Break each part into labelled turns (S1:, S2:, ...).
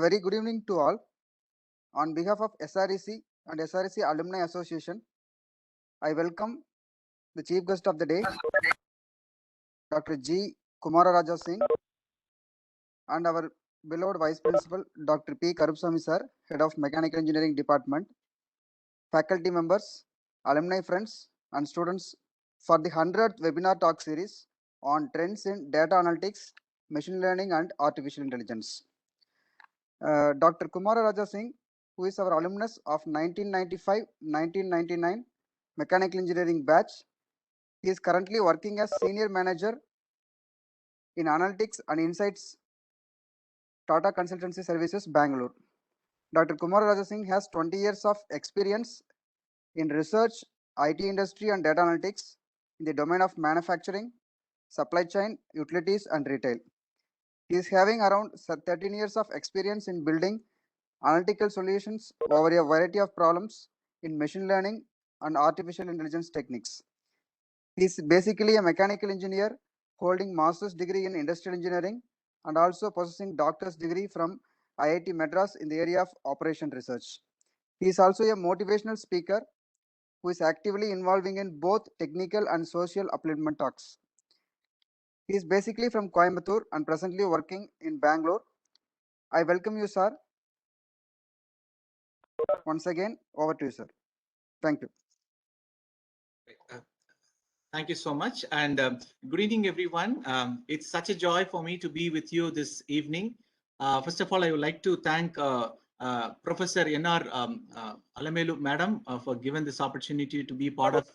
S1: Very good evening to all. On behalf of SREC and SREC Alumni Association, I welcome the chief guest of the day, Dr.G.Kumara Raja Singh, and our beloved Vice Principal, Dr. P. Karupsamy Sir, Head of Mechanical Engineering Department, faculty members, alumni friends, and students for the 100th webinar talk series on trends in data analytics, machine learning, and artificial intelligence. Dr. Kumara Raja Singh, who is our alumnus of 1995-1999 Mechanical Engineering batch. He is currently working as Senior Manager in Analytics and Insights, Tata Consultancy Services, Bangalore. Dr. Kumara Raja Singh has 20 years of experience in research, IT industry and data analytics in the domain of manufacturing, supply chain, utilities and retail. He is having around 13 years of experience in building analytical solutions over a variety of problems in machine learning and artificial intelligence techniques. He is basically a mechanical engineer holding master's degree in industrial engineering and also possessing doctor's degree from IIT Madras in the area of operation research. He is also a motivational speaker who is actively involving in both technical and social upliftment talks. He is basically from Coimbatore and presently working in Bangalore. I welcome you, sir. Once again, over to you, sir. Thank you.
S2: Thank you so much, and good evening, everyone. It's such a joy for me to be with you this evening. First of all, I would like to thank Professor N.R. Alamelu Madam for giving this opportunity to be part of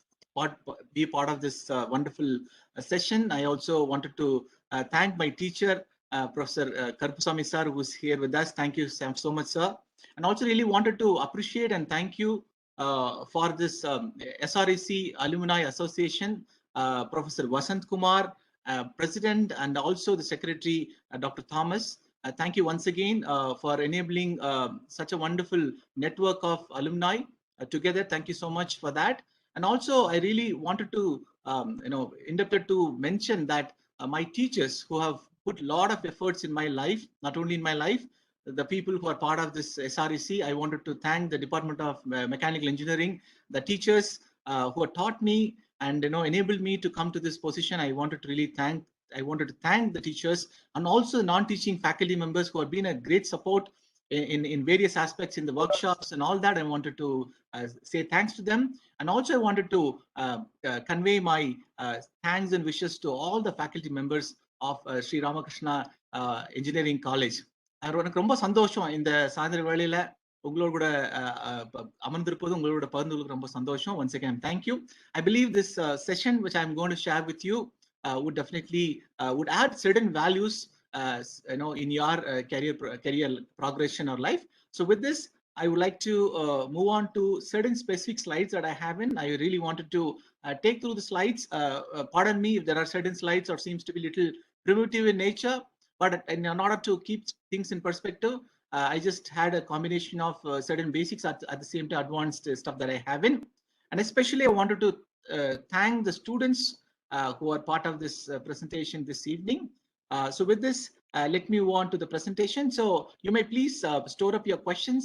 S2: this wonderful session. I also wanted to thank my teacher, Professor Karupsamy Sir, who is here with us. Thank you so much, sir. And also really wanted to appreciate and thank you for this SREC Alumni Association, Professor Vasant Kumar, President, and also the Secretary, Dr. Thomas. Thank you once again for enabling such a wonderful network of alumni together. Thank you so much for that. And also, I really wanted to, indebted to mention that my teachers who have put a lot of efforts in my life, not only in my life, the people who are part of this SREC, I wanted to thank the Department of Mechanical Engineering, the teachers who have taught me and enabled me to come to this position. I wanted to thank the teachers and also the non-teaching faculty members who have been a great support in various aspects in the workshops and all that. I wanted to say thanks to them, and also I wanted to convey my thanks and wishes to all the faculty members of Sri Ramakrishna Engineering College. எனக்கு ரொம்ப சந்தோஷம் இந்த சாயந்தர வேளையில உங்களோட கூட அமர்ந்திருப்பது உங்களோட பகிர்ந்துகளுக்கு ரொம்ப சந்தோஷம். Once again, thank you. I believe this session which I'm going to share with you would definitely would add certain values in your career progression or life. So with this, I would like to move on to certain specific slides that I have in. I really wanted to take through the slides. Pardon me if there are certain slides or seems to be little primitive in nature, but in order to keep things in perspective, I just had a combination of certain basics at the same time advanced stuff that I have in. And especially I wanted to thank the students who are part of this presentation this evening. So with this, let me move on to the presentation. So you may please store up your questions,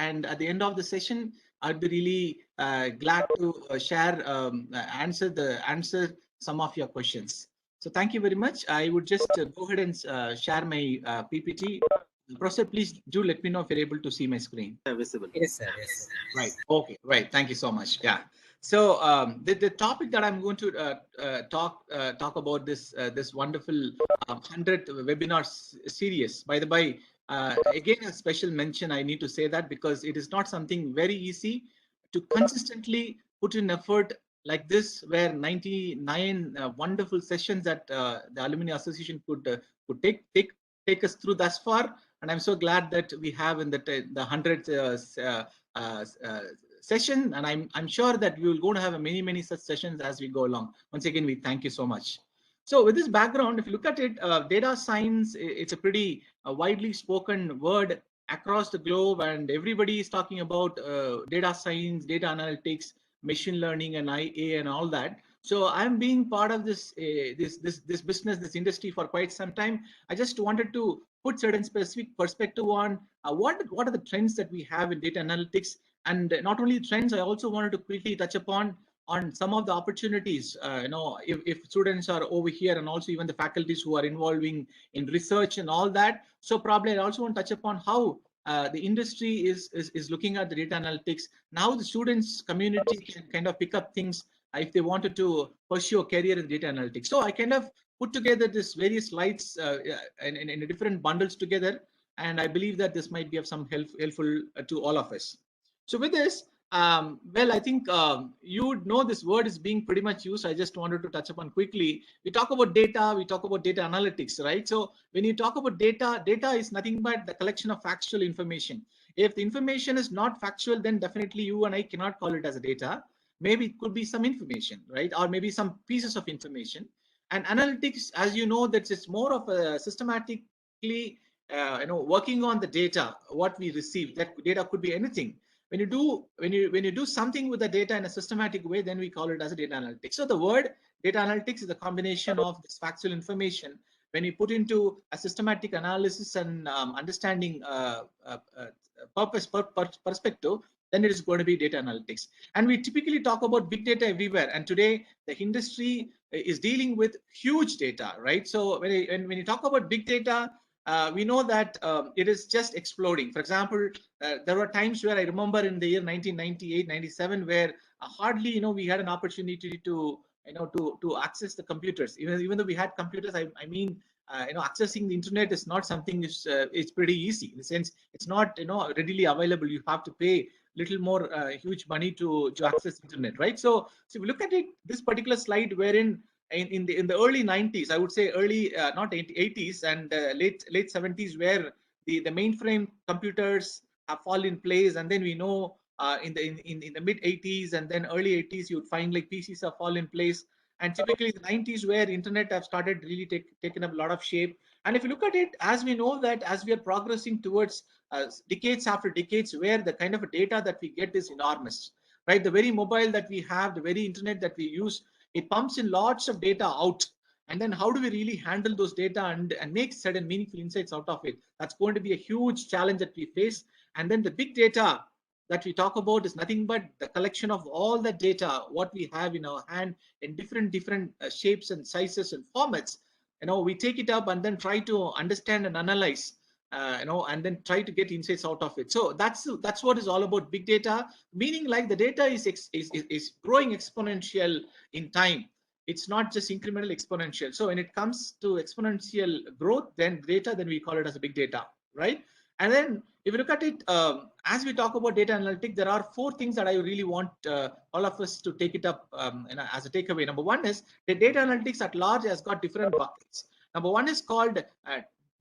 S2: and at the end of the session, I'd be really glad to share, answer some of your questions. So thank you very much. I would just go ahead and share my PPT. Professor, please do let me know if you're able to see my screen.
S3: Visible. Yes, sir. Yes.
S2: Right. Okay. Right. Thank you so much. Yeah. So the topic that I'm going to talk about this wonderful 100th webinar series. By the way, again a special mention. I need to say that because it is not something very easy to consistently put in effort like this, where 99 wonderful sessions that the Alumni Association could take us through thus far, and I'm so glad that we have in the 100th session, and I'm sure that we will go to have many such sessions as we go along. Once again, we thank you so much. So with this background, if you look at it, data science, it's a pretty widely spoken word across the globe, and everybody is talking about data science, data analytics, machine learning, and IA and all that. So I'm being part of this business, this industry for quite some time. I just wanted to put certain specific perspective on what are the trends that we have in data analytics. And not only trends, I also wanted to quickly touch upon on some of the opportunities, if students are over here, and also even the faculties who are involving in research and all that. So probably I also want to touch upon how the industry is looking at the data analytics. Now the students community can kind of pick up things if they wanted to pursue a career in data analytics. So I kind of put together this various slides in different bundles together, and I believe that this might be of some helpful to all of us. So with this, well, I think you would know this word is being pretty much used. I just wanted to touch upon quickly. We talk about data, we talk about data analytics, right? So when you talk about data, data is nothing but the collection of factual information. If the information is not factual, then definitely you and I cannot call it as a data. Maybe it could be some information, right? Or maybe some pieces of information. And analytics, as you know, that it's more of a systematically, working on the data, what we receive. That data could be anything. When you do something with the data in a systematic way, then we call it as a data analytics. So the word data analytics is a combination of this factual information. When you put into a systematic analysis and understanding perspective, then it is going to be data analytics. And we typically talk about big data everywhere. And today the industry is dealing with huge data, right? So when you talk about big data, we know that it is just exploding. For example, there were times where I remember in the year 1998, 97, where hardly, we had an opportunity to, to access the computers. Even though we had computers, I mean, accessing the internet is not something it's pretty easy, in the sense it's not, readily available. You have to pay little more huge money to access internet, right? So if you look at it, this particular slide, wherein in the early 90s, I would say early not 80s and late 70s, where the mainframe computers have fallen in place, and then we know in the mid 80s and then early 80s, you would find like PCs have fallen in place, and typically the 90s, where internet have started really taking up a lot of shape. And if you look at it, as we know that as we are progressing towards decades after decades, where the kind of data that we get is enormous, right? The very mobile that we have, the very internet that we use, it pumps in lots of data out. And then how do we really handle those data and make certain meaningful insights out of it? That's going to be a huge challenge that we face. And then the big data that we talk about is nothing but the collection of all the data, what we have in our hand in different shapes and sizes and formats. We take it up and then try to understand and analyze, and then try to get insights out of it. So that's what is all about big data, meaning like the data is growing exponential in time. It's not just incremental, exponential. So when it comes to exponential growth, then data, then we call it as a big data, right? And then if you look at it, as we talk about data analytics, there are 4 things that I really want all of us to take it up as a takeaway. Number 1 is the data analytics at large has got different buckets. Number 1 is called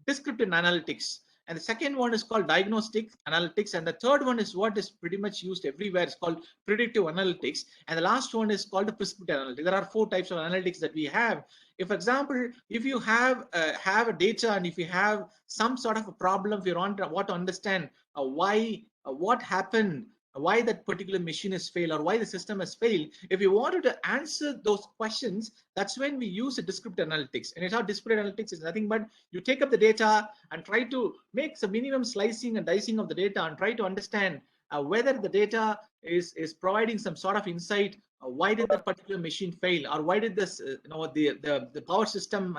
S2: descriptive analytics, and the second one is called diagnostic analytics, and the third one is what is pretty much used everywhere. It's called predictive analytics, and the last one is called the prescriptive analytics. There are 4 types of analytics that we have. If, for example, if you have a data, and if you have some sort of a problem, if you want to understand why, what happened, why that particular machine has failed, or why the system has failed, if you wanted to answer those questions, that's when we use a descriptive analytics. And it's how descriptive analytics is nothing but you take up the data and try to make some minimum slicing and dicing of the data and try to understand whether the data is providing some sort of insight. Why did that particular machine fail, or why did this the power system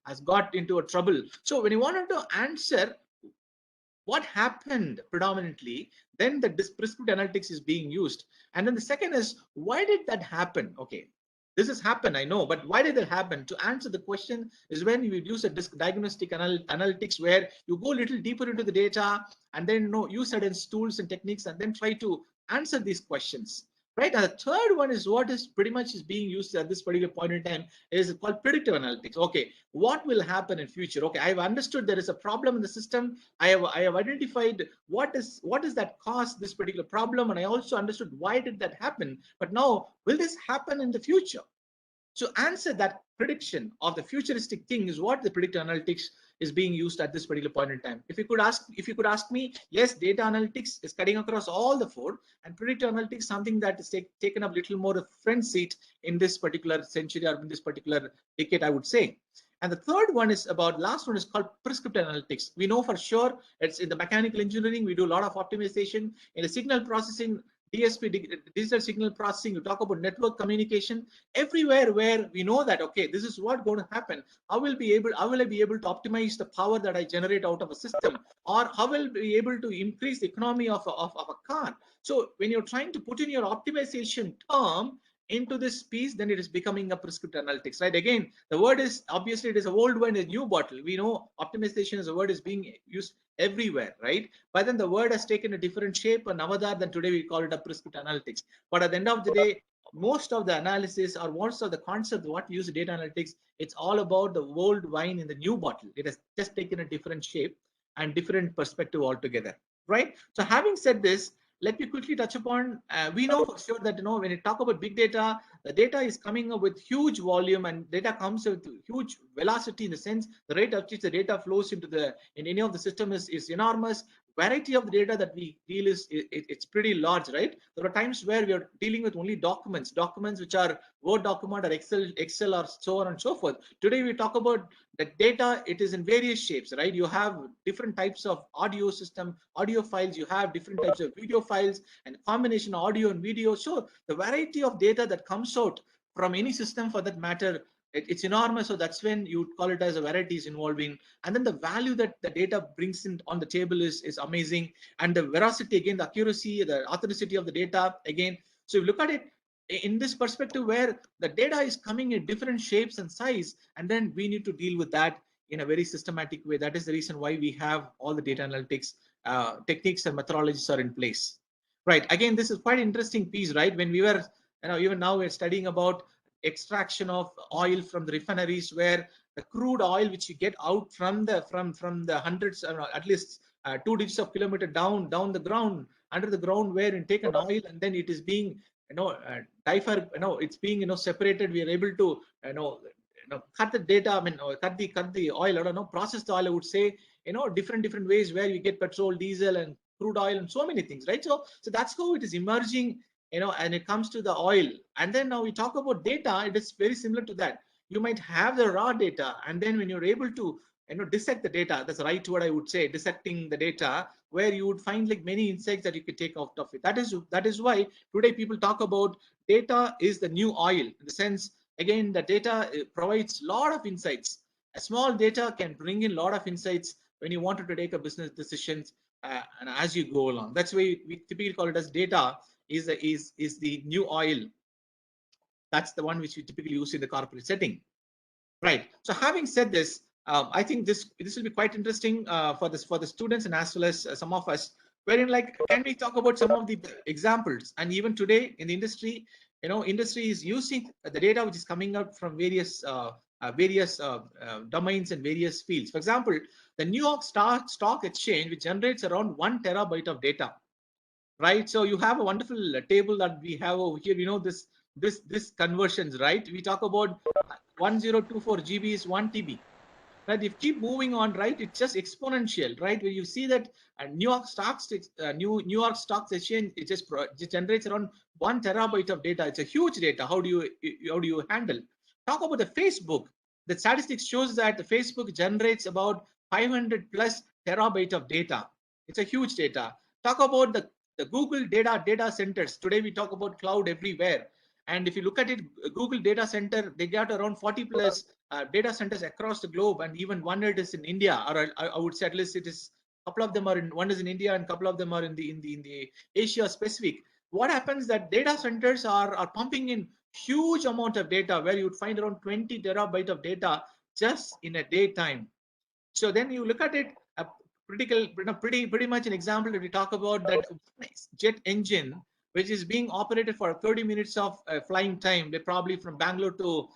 S2: has got into a trouble? So when you wanted to answer what happened predominantly, then the prescriptive analytics is being used. And then the second is, why did that happen? Okay, this has happened, I know, but why did it happen? To answer the question is when you use a diagnostic analytics, where you go a little deeper into the data and then use certain tools and techniques and then try to answer these questions. Right, and the third one is what is pretty much is being used at this particular point in time is called predictive analytics. Okay, what will happen in future? Okay, I've understood there is a problem in the system. I have identified what is that caused this particular problem, and I also understood why did that happen. But now, will this happen in the future? So answer that prediction of the futuristic thing is what the predictive analytics is being used at this particular point in time. If you could ask me, yes, data analytics is cutting across all the 4, and predictive analytics something that is taken up a little more of front seat in this particular century or in this particular decade, I would say. And the third one is about, last one is called prescriptive analytics. We know for sure it's in the mechanical engineering, we do a lot of optimization. In the signal processing, DSP, digital signal processing, you talk about network communication, everywhere where we know that, okay, this is what going to happen. How will I be able to optimize the power that I generate out of a system, or how will I be able to increase the economy of a car? So when you're trying to put in your optimization term into this piece, then it is becoming a prescriptive analytics, right? Again, the word is, obviously it is a old word, a new bottle. We know optimization as a word is being used everywhere, right? But then the word has taken a different shape and avatar, than today we call it a prescriptive analytics. But at the end of the day, most of the analysis or most of the concept what use data analytics, it's all about the old wine in the new bottle. It has just taken a different shape and different perspective altogether, right? So having said this, let me quickly touch upon, we know for sure that, when you talk about big data, the data is coming up with huge volume, and data comes with huge velocity, in the sense the rate at which the data flows in any of the system is enormous. Variety of the data that we deal it's pretty large, right? There are times where we are dealing with only documents which are Word document or Excel or so on and so forth. Today we talk about the data. It is in various shapes, right? You have different types of audio files, you have different types of video files, and combination of audio and video. So the variety of data that comes out from any system, for that matter, it's enormous. So that's when you call it as a variety is involving, and then the value that the data brings in on the table is amazing, and the veracity, again, the accuracy, the authenticity of the data, again. So if you look at it in this perspective, where the data is coming in different shapes and size, and then we need to deal with that in a very systematic way. That is the reason why we have all the data analytics techniques and methodologies are in place, right? Again, this is quite interesting piece, right? When we were, even now we're studying about extraction of oil from the refineries, where the crude oil which you get out from the hundreds, at least 2 digits of kilometer down the ground, under the ground, where you take an oil and then it is being, it's being, separated. We are able to, cut the data, cut the oil, I don't know, process the oil, I would say, different ways, where you get petrol, diesel, and crude oil, and so many things, right? So that's how it is emerging, and it comes to the oil. And then now we talk about data, it is very similar to that. You might have the raw data, and then when you're able to, dissect the data, that's the right word I would say, dissecting the data, where you would find like many insights that you could take out of it. That is why today people talk about data is the new oil, in the sense, again, the data provides a lot of insights. A small data can bring in a lot of insights when you wanted to take a business decisions, and as you go along. That's why we typically call it as data is the new oil. That's the one which we typically use in the corporate setting, right? So having said this, I think this will be quite interesting for the students, and as well as some of us, wherein, like, can we talk about some of the examples? And even today in the industry, industry is using the data which is coming out from various domains and various fields. For example, the New York Stock Exchange, which generates around 1 terabyte of data, right? So you have a wonderful table that we have over here. This conversions, right? We talk about 1024 GB is 1 TB. Right? If keep moving on, right, it's just exponential, right? Where you see that New York Stock Exchange, it just generates around 1 terabyte of data. It's a huge data. How do you handle? Talk about the Facebook. The statistics shows that the Facebook generates about 500 plus terabyte of data. It's a huge data. Talk about the Google data centers. Today we talk about cloud everywhere. And if you look at it, Google data center, they got around 40 plus data centers across the globe, and even one it is in India, or I would say at least it is a couple of them are one is in India, and a couple of them are in the Asia Pacific. What happens that data centers are pumping in huge amount of data, where you would find around 20 terabyte of data just in a daytime. So then you look at it, pretty much an example that we talk about, that jet engine, which is being operated for 30 minutes of flying time. They probably from Bangalore to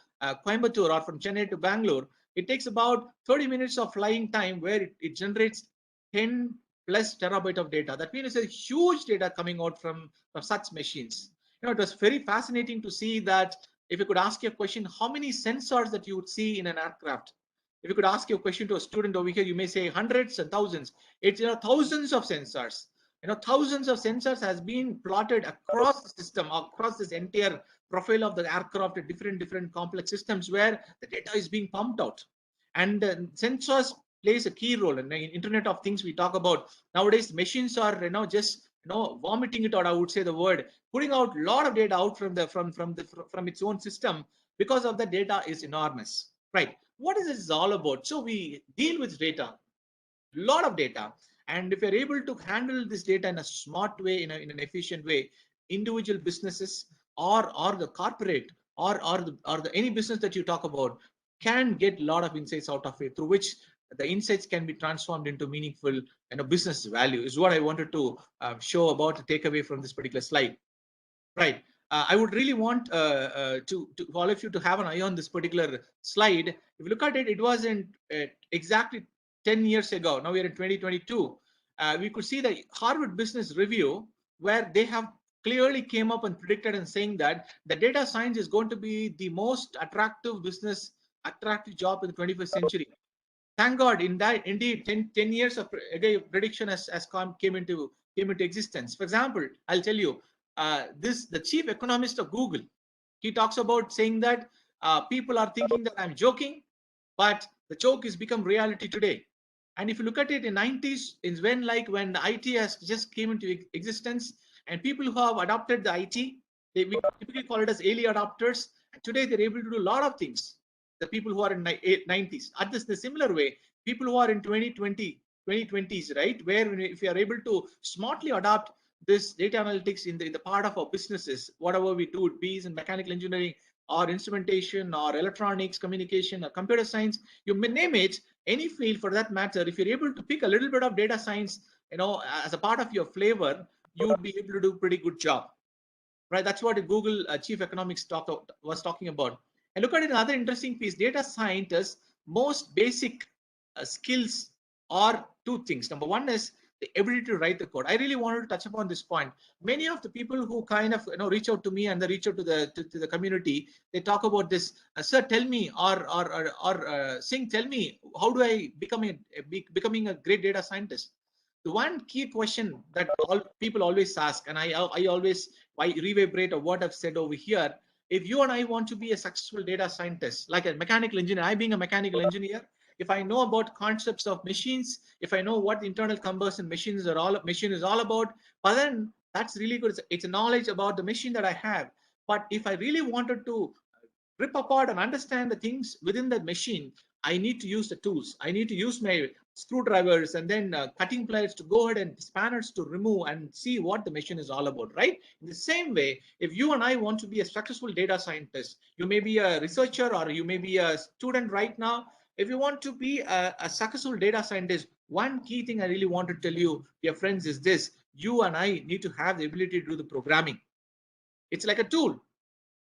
S2: Coimbatore, or from Chennai to Bangalore. It takes about 30 minutes of flying time, where it generates 10 plus terabyte of data. That means it's a huge data coming out from such machines. It was very fascinating to see that. If you could ask you a question, how many sensors that you would see in an aircraft? If you could ask your question to a student over here, you may say hundreds and thousands. It's thousands of sensors. Thousands of sensors has been plotted across the system, across this entire profile of the aircraft, different complex systems, where the data is being pumped out. And sensors plays a key role in the Internet of Things we talk about. Nowadays, machines are just vomiting it out. I would say the word, putting out a lot of data out from its own system, because of the data is enormous, right? What is this all about? So we deal with data, lot of data, and if you're able to handle this data in a smart way, in an efficient way, individual businesses or the corporate or the any business that you talk about can get a lot of insights out of it, through which the insights can be transformed into meaningful business value, is what I wanted to show about the takeaway from this particular slide. Right. I would really want to all of you to have an eye on this particular slide. If you look at it, it was in exactly 10 years ago. Now we are in 2022. We could see the Harvard Business Review, where they have clearly came up and predicted and saying that the data science is going to be the most attractive job in the 21st century. Thank God, indeed 10 years of prediction has came into existence. For example, I'll tell you, the chief economist of Google, he talks about saying that people are thinking that I'm joking, but the joke has become reality today. And if you look at it in 90s, is when the IT has just came into existence, and people who have adopted the IT, we typically call it as early adopters. And today they're able to do a lot of things. The people who are in 90s, at the similar way, people who are in 2020s, right, where if you are able to smartly adopt this data analytics in the part of our businesses, whatever we do, be it in mechanical engineering or instrumentation or electronics, communication or computer science, you may name it, any field for that matter, if you're able to pick a little bit of data science, as a part of your flavor, you would be able to do a pretty good job, right? That's what the Google chief economics was talking about. And look at another interesting piece. Data scientists' most basic skills are two things. Number one is the ability to write the code. I really wanted to touch upon this point. Many of the people who kind of reach out to me and they reach out to the community, they talk about this. Sir, tell me, or Singh, tell me, how do I becoming a great data scientist? The one key question that all people always ask, and I always reverberate of what I've said over here. If you and I want to be a successful data scientist, like a mechanical engineer, I being a mechanical engineer, if I know about concepts of machines, if I know what internal combustion machine is all about, but then that's really good. It's a knowledge about the machine that I have. But if I really wanted to rip apart and understand the things within that machine, I need to use the tools. I need to use my screwdrivers and then cutting pliers to go ahead and spanners to remove and see what the machine is all about, right? In the same way, if you and I want to be a successful data scientist, you may be a researcher or you may be a student right now. If you want to be a successful data scientist, one key thing I really want to tell you, dear friends, is this: you and I need to have the ability to do the programming. It's like a tool.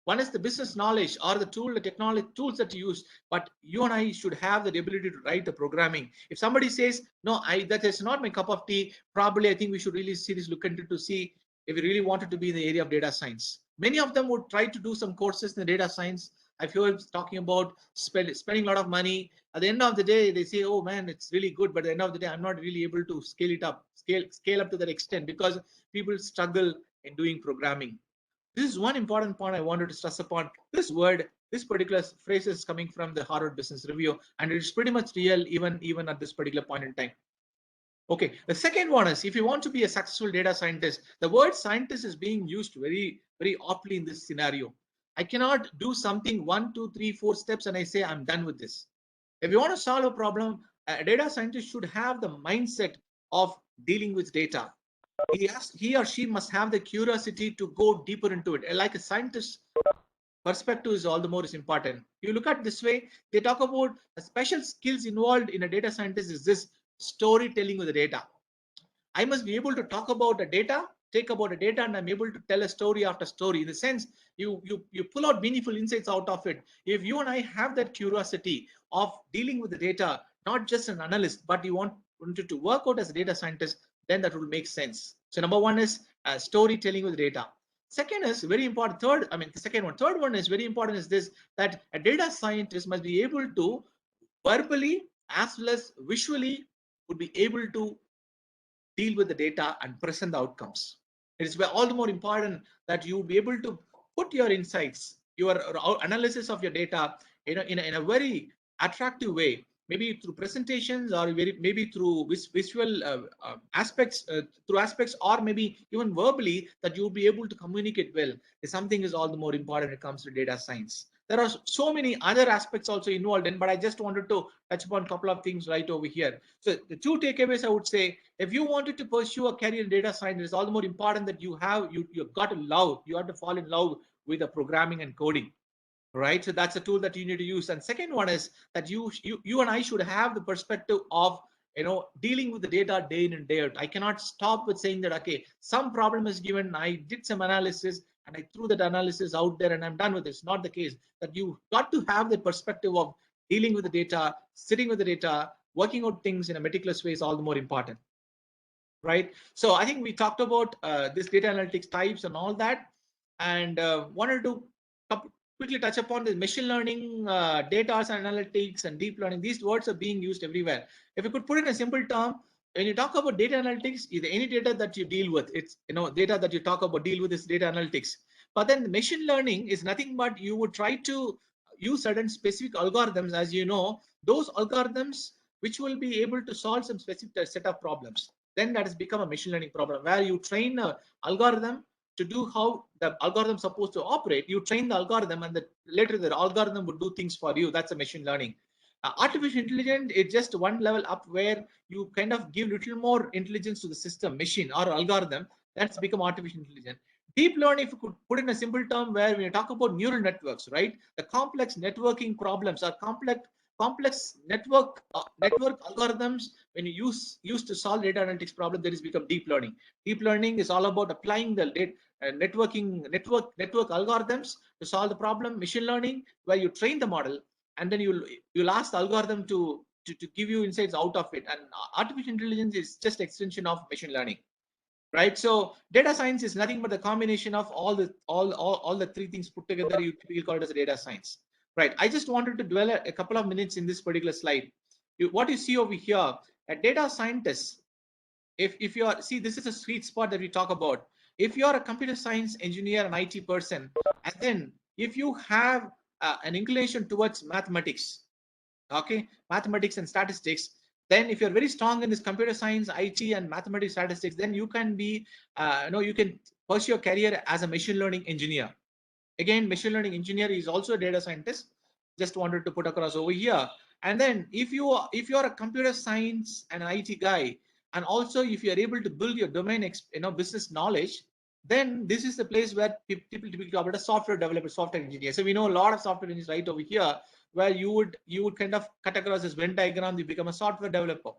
S2: One is the business knowledge or the technology tools that you use, but you and I should have the ability to write the programming. If somebody says, no, that is not my cup of tea, probably I think we should really seriously look into to see if we really wanted to be in the area of data science. Many of them would try to do some courses in the data science. I've heard talking about spending a lot of money. At the end of the day, they say, oh man, it's really good, but at the end of the day, I'm not really able to scale up to that extent because people struggle in doing programming. This is one important point I wanted to stress upon. This word, this particular phrase is coming from the Harvard Business Review, and it's pretty much real even at this particular point in time. Okay, the second one is, if you want to be a successful data scientist, the word scientist is being used very, very awfully in this scenario. I cannot do something 1, 2, 3, 4 steps and I say I'm done with this. If you want to solve a problem, a data scientist should have the mindset of dealing with data. He or she must have the curiosity to go deeper into it. Like a scientist perspective is all the more is important. You look at this way, they talk about the special skills involved in a data scientist is this storytelling with the data. I must be able to talk about the data, and I'm able to tell a story after story. In the sense, you pull out meaningful insights out of it. If you and I have that curiosity of dealing with the data, not just an analyst, but you wanted to work out as a data scientist, then that will make sense. So number one is storytelling with data. Second is very important. Third one is very important is this, that a data scientist must be able to verbally as well as visually would be able to deal with the data and present the outcomes. It is all the more important that you be able to put your insights, your analysis of your data in a very attractive way, maybe through presentations, or maybe through visual aspects, through aspects, or maybe even verbally, that you'll be able to communicate well, is something is all the more important when it comes to data science. There are so many other aspects also involved in, but I just wanted to touch upon a couple of things right over here. So the two takeaways I would say, if you wanted to pursue a career in data science, it's all the more important that you've got to love, you have to fall in love with the programming and coding. Right, so that's a tool that you need to use. And second one is that you and I should have the perspective of dealing with the data day in and day out. I cannot stop with saying that, okay, some problem is given, I did some analysis and I threw that analysis out there and I'm done with it. It's not the case. That you got to have the perspective of dealing with the data, sitting with the data, working out things in a meticulous way is all the more important. Right, so I think we talked about this data analytics types and all that, and wanted to quickly touch upon the machine learning, data analytics, and deep learning. These words are being used everywhere. If you could put in a simple term, when you talk about data analytics, either any data that you deal with, it's data that you talk about deal with is data analytics. But then the machine learning is nothing but you would try to use certain specific algorithms, as you know, those algorithms which will be able to solve some specific set of problems. Then that has become a machine learning problem, where you train an algorithm to do how the algorithm is supposed to operate. You train the algorithm, and later the algorithm would do things for you. That's a machine learning. Artificial intelligence is just one level up, where you kind of give little more intelligence to the system, machine or algorithm. That's become artificial intelligence. Deep learning, if you could put in a simple term, where when you talk about neural networks, right, the complex networking problems or complex network algorithms, when you use to solve data analytics problem, that is become deep learning. Deep learning is all about applying the network algorithms to solve the problem. Machine learning, where you train the model and then you'll ask the algorithm to give you insights out of it. And artificial intelligence is just extension of machine learning. Right, so data science is nothing but the combination of all the three things put together. You typically call it as data science. Right, I just wanted to dwell a couple of minutes in this particular slide. What you see over here, a data scientist, if you are, see, this is a sweet spot that we talk about. If you are a computer science engineer, an IT person, and then if you have an inclination towards mathematics, okay, mathematics and statistics, then if you're very strong in this computer science, IT, and mathematics, statistics, then you can be you can pursue your career as a machine learning engineer. Again, machine learning engineer is also a data scientist. Just wanted to put across over here. And then if you're a computer science and an IT guy, and also if you're able to build your domain business knowledge, then this is the place where people typically talk about a software developer, software engineer. So we know a lot of software engineers right over here, where you would kind of cut across this Venn diagram, you become a software developer.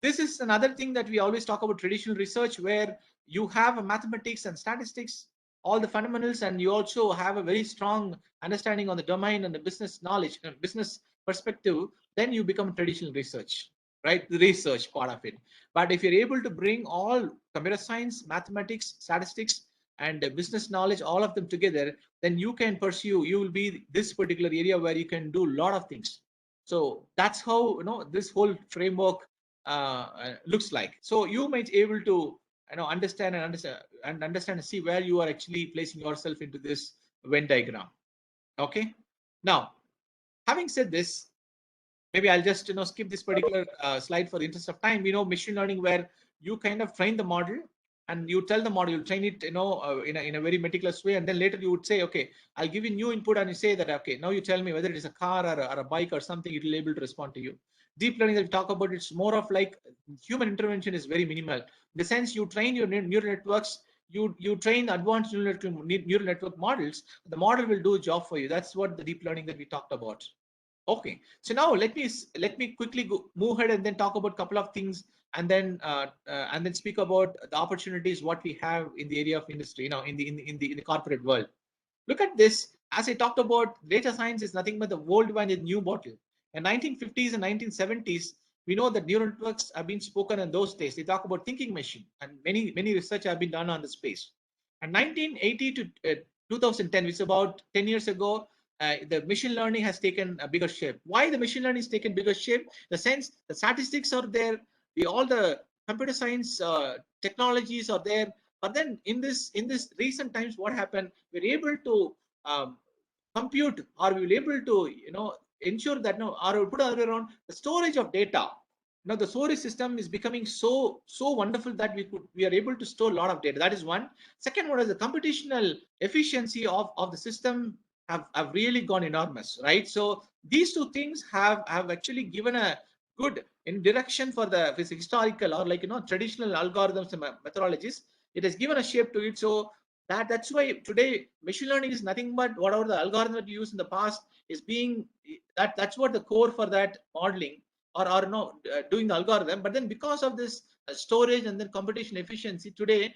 S2: This is another thing that we always talk about traditional research, where you have a mathematics and statistics, all the fundamentals, and you also have a very strong understanding on the domain and the business knowledge and business perspective. Then you become traditional research, right? The research part of it. But if you're able to bring all computer science, mathematics, statistics, and business knowledge, all of them together, then you can pursue, you will be this particular area where you can do a lot of things. So that's how this whole framework looks like. So you might be able to understand and see where you are actually placing yourself into this Venn diagram. Okay, now having said this, maybe I'll just skip this particular slide for the interest of time. Machine learning, where you kind of train the model and you tell the model, you train it in a very meticulous way, and then later you would say, okay, I'll give you new input, and you say that, okay, now you tell me whether it is a car or a bike or something, it will be able to respond to you. Deep learning that we talk about, it's more of like human intervention is very minimal. In the sense, you train your neural networks, you train advanced neural network models, the model will do a job for you. That's what the deep learning that we talked about. Okay, so now let me quickly move ahead and then talk about a couple of things, and then speak about the opportunities what we have in the area of industry, in the corporate world. Look at this. As I talked about, data science is nothing but the old wine in new bottle. In 1950s and 1970s, we know that neural networks have been spoken in those days. They talk about thinking machine, and many research have been done on the space. And 1980 to 2010, which is about 10 years ago, the machine learning has taken a bigger shape. Why the machine learning has taken bigger shape? The sense the statistics are there, all the computer science technologies are there. But then in this recent times, what happened? We're able to compute, or we will able to ensure that no, or put other way around, the storage of data. Now the storage system is becoming so wonderful that we are able to store a lot of data. That is one. Second one is the computational efficiency of the system have really gone enormous, right? So these two things have actually given a good in direction for the historical or traditional algorithms and methodologies. It has given a shape to it. So that's why today machine learning is nothing but whatever the algorithm that you used in the past is being that's what the core for that modeling or no doing the algorithm. But then because of this storage and then computation efficiency today,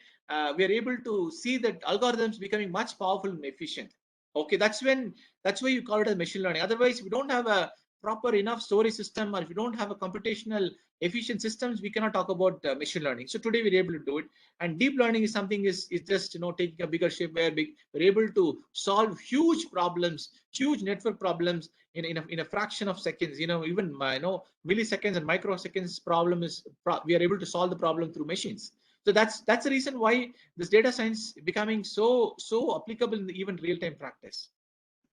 S2: we are able to see that algorithms becoming much powerful and efficient. Okay, that's why you call it as machine learning. Otherwise, if we don't have a proper enough storage system, or if we don't have a computational efficient systems, we cannot talk about machine learning. So today we're able to do it. And deep learning is something is just taking a bigger shape where we're able to solve huge problems, huge network problems in a fraction of seconds. Even milliseconds and microseconds problem is we are able to solve the problem through machines. So that's the reason why this data science becoming so applicable in the even real-time practice,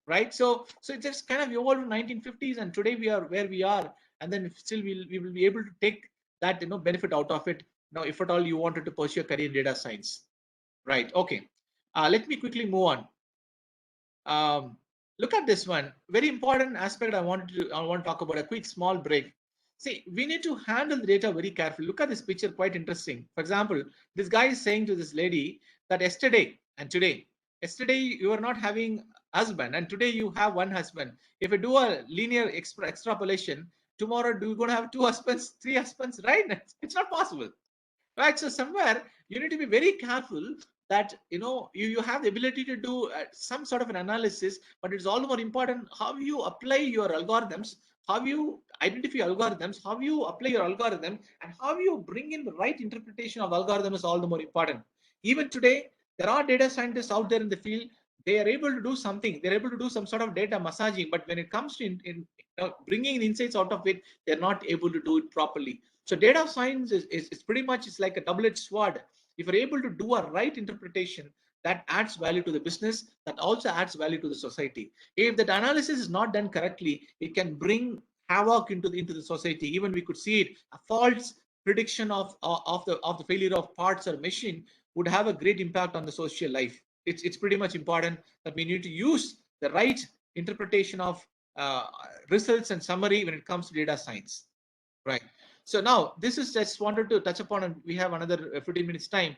S2: right? So it just kind of evolved in 1950s, and today we are where we are, and then still we will be able to take that benefit out of it. Now, if at all you wanted to pursue a career in data science, right? Okay, let me quickly move on. Look at this one very important aspect. I want to talk about a quick small break. See, we need to handle the data very carefully. Look at this picture, quite interesting. For example, this guy is saying to this lady that yesterday you were not having husband, and today you have one husband. If you do a linear extrapolation, tomorrow you're going to have two husbands, three husbands, right? It's not possible, right? So somewhere you need to be very careful that you have the ability to do some sort of an analysis, but it's all the more important how you apply your algorithms, how you identify algorithms, how you apply your algorithm, and how you bring in the right interpretation of algorithm is all the more important. Even today, there are data scientists out there in the field. They are able to do something. They're able to do some sort of data massaging, but when it comes to bringing the insights out of it, they're not able to do it properly. So data science is pretty much, it's like a double-edged sword. If you're able to do a right interpretation, that adds value to the business, that also adds value to the society. If that analysis is not done correctly, it can bring havoc into the society. Even we could see it, a false prediction of the failure of parts or machine would have a great impact on the social life. It's pretty much important that we need to use the right interpretation of results and summary when it comes to data science, right? So now this is just wanted to touch upon, and we have another 15 minutes time.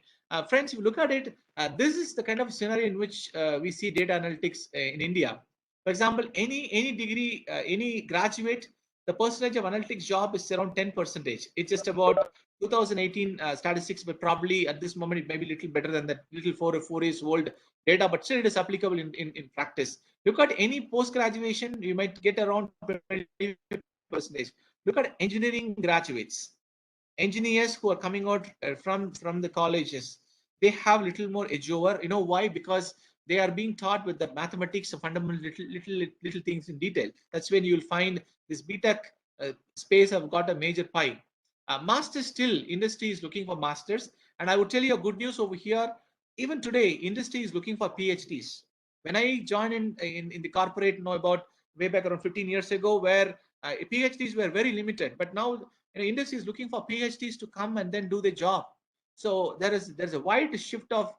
S2: Friends, if you look at it, this is the kind of scenario in which we see data analytics in India. For example, any degree, any graduate, the percentage of analytics job is around 10%. It's just about 2018 statistics, but probably at this moment it may be a little better than that, little 4 years old data, but still it is applicable in practice. Look at any post-graduation, you might get around 20%. Look at engineering graduates, engineers who are coming out from the colleges. They have little more edge over. You know why? Because they are being taught with the mathematics of fundamental little things in detail. That's when you'll find this BTech space have got a major pie. Masters, still industry is looking for masters, and I would tell you a good news over here. Even today, industry is looking for PhDs. When I joined in the corporate, about way back around 15 years ago, where PhDs were very limited, but now industry is looking for PhDs to come and then do the job. So there's a wide shift of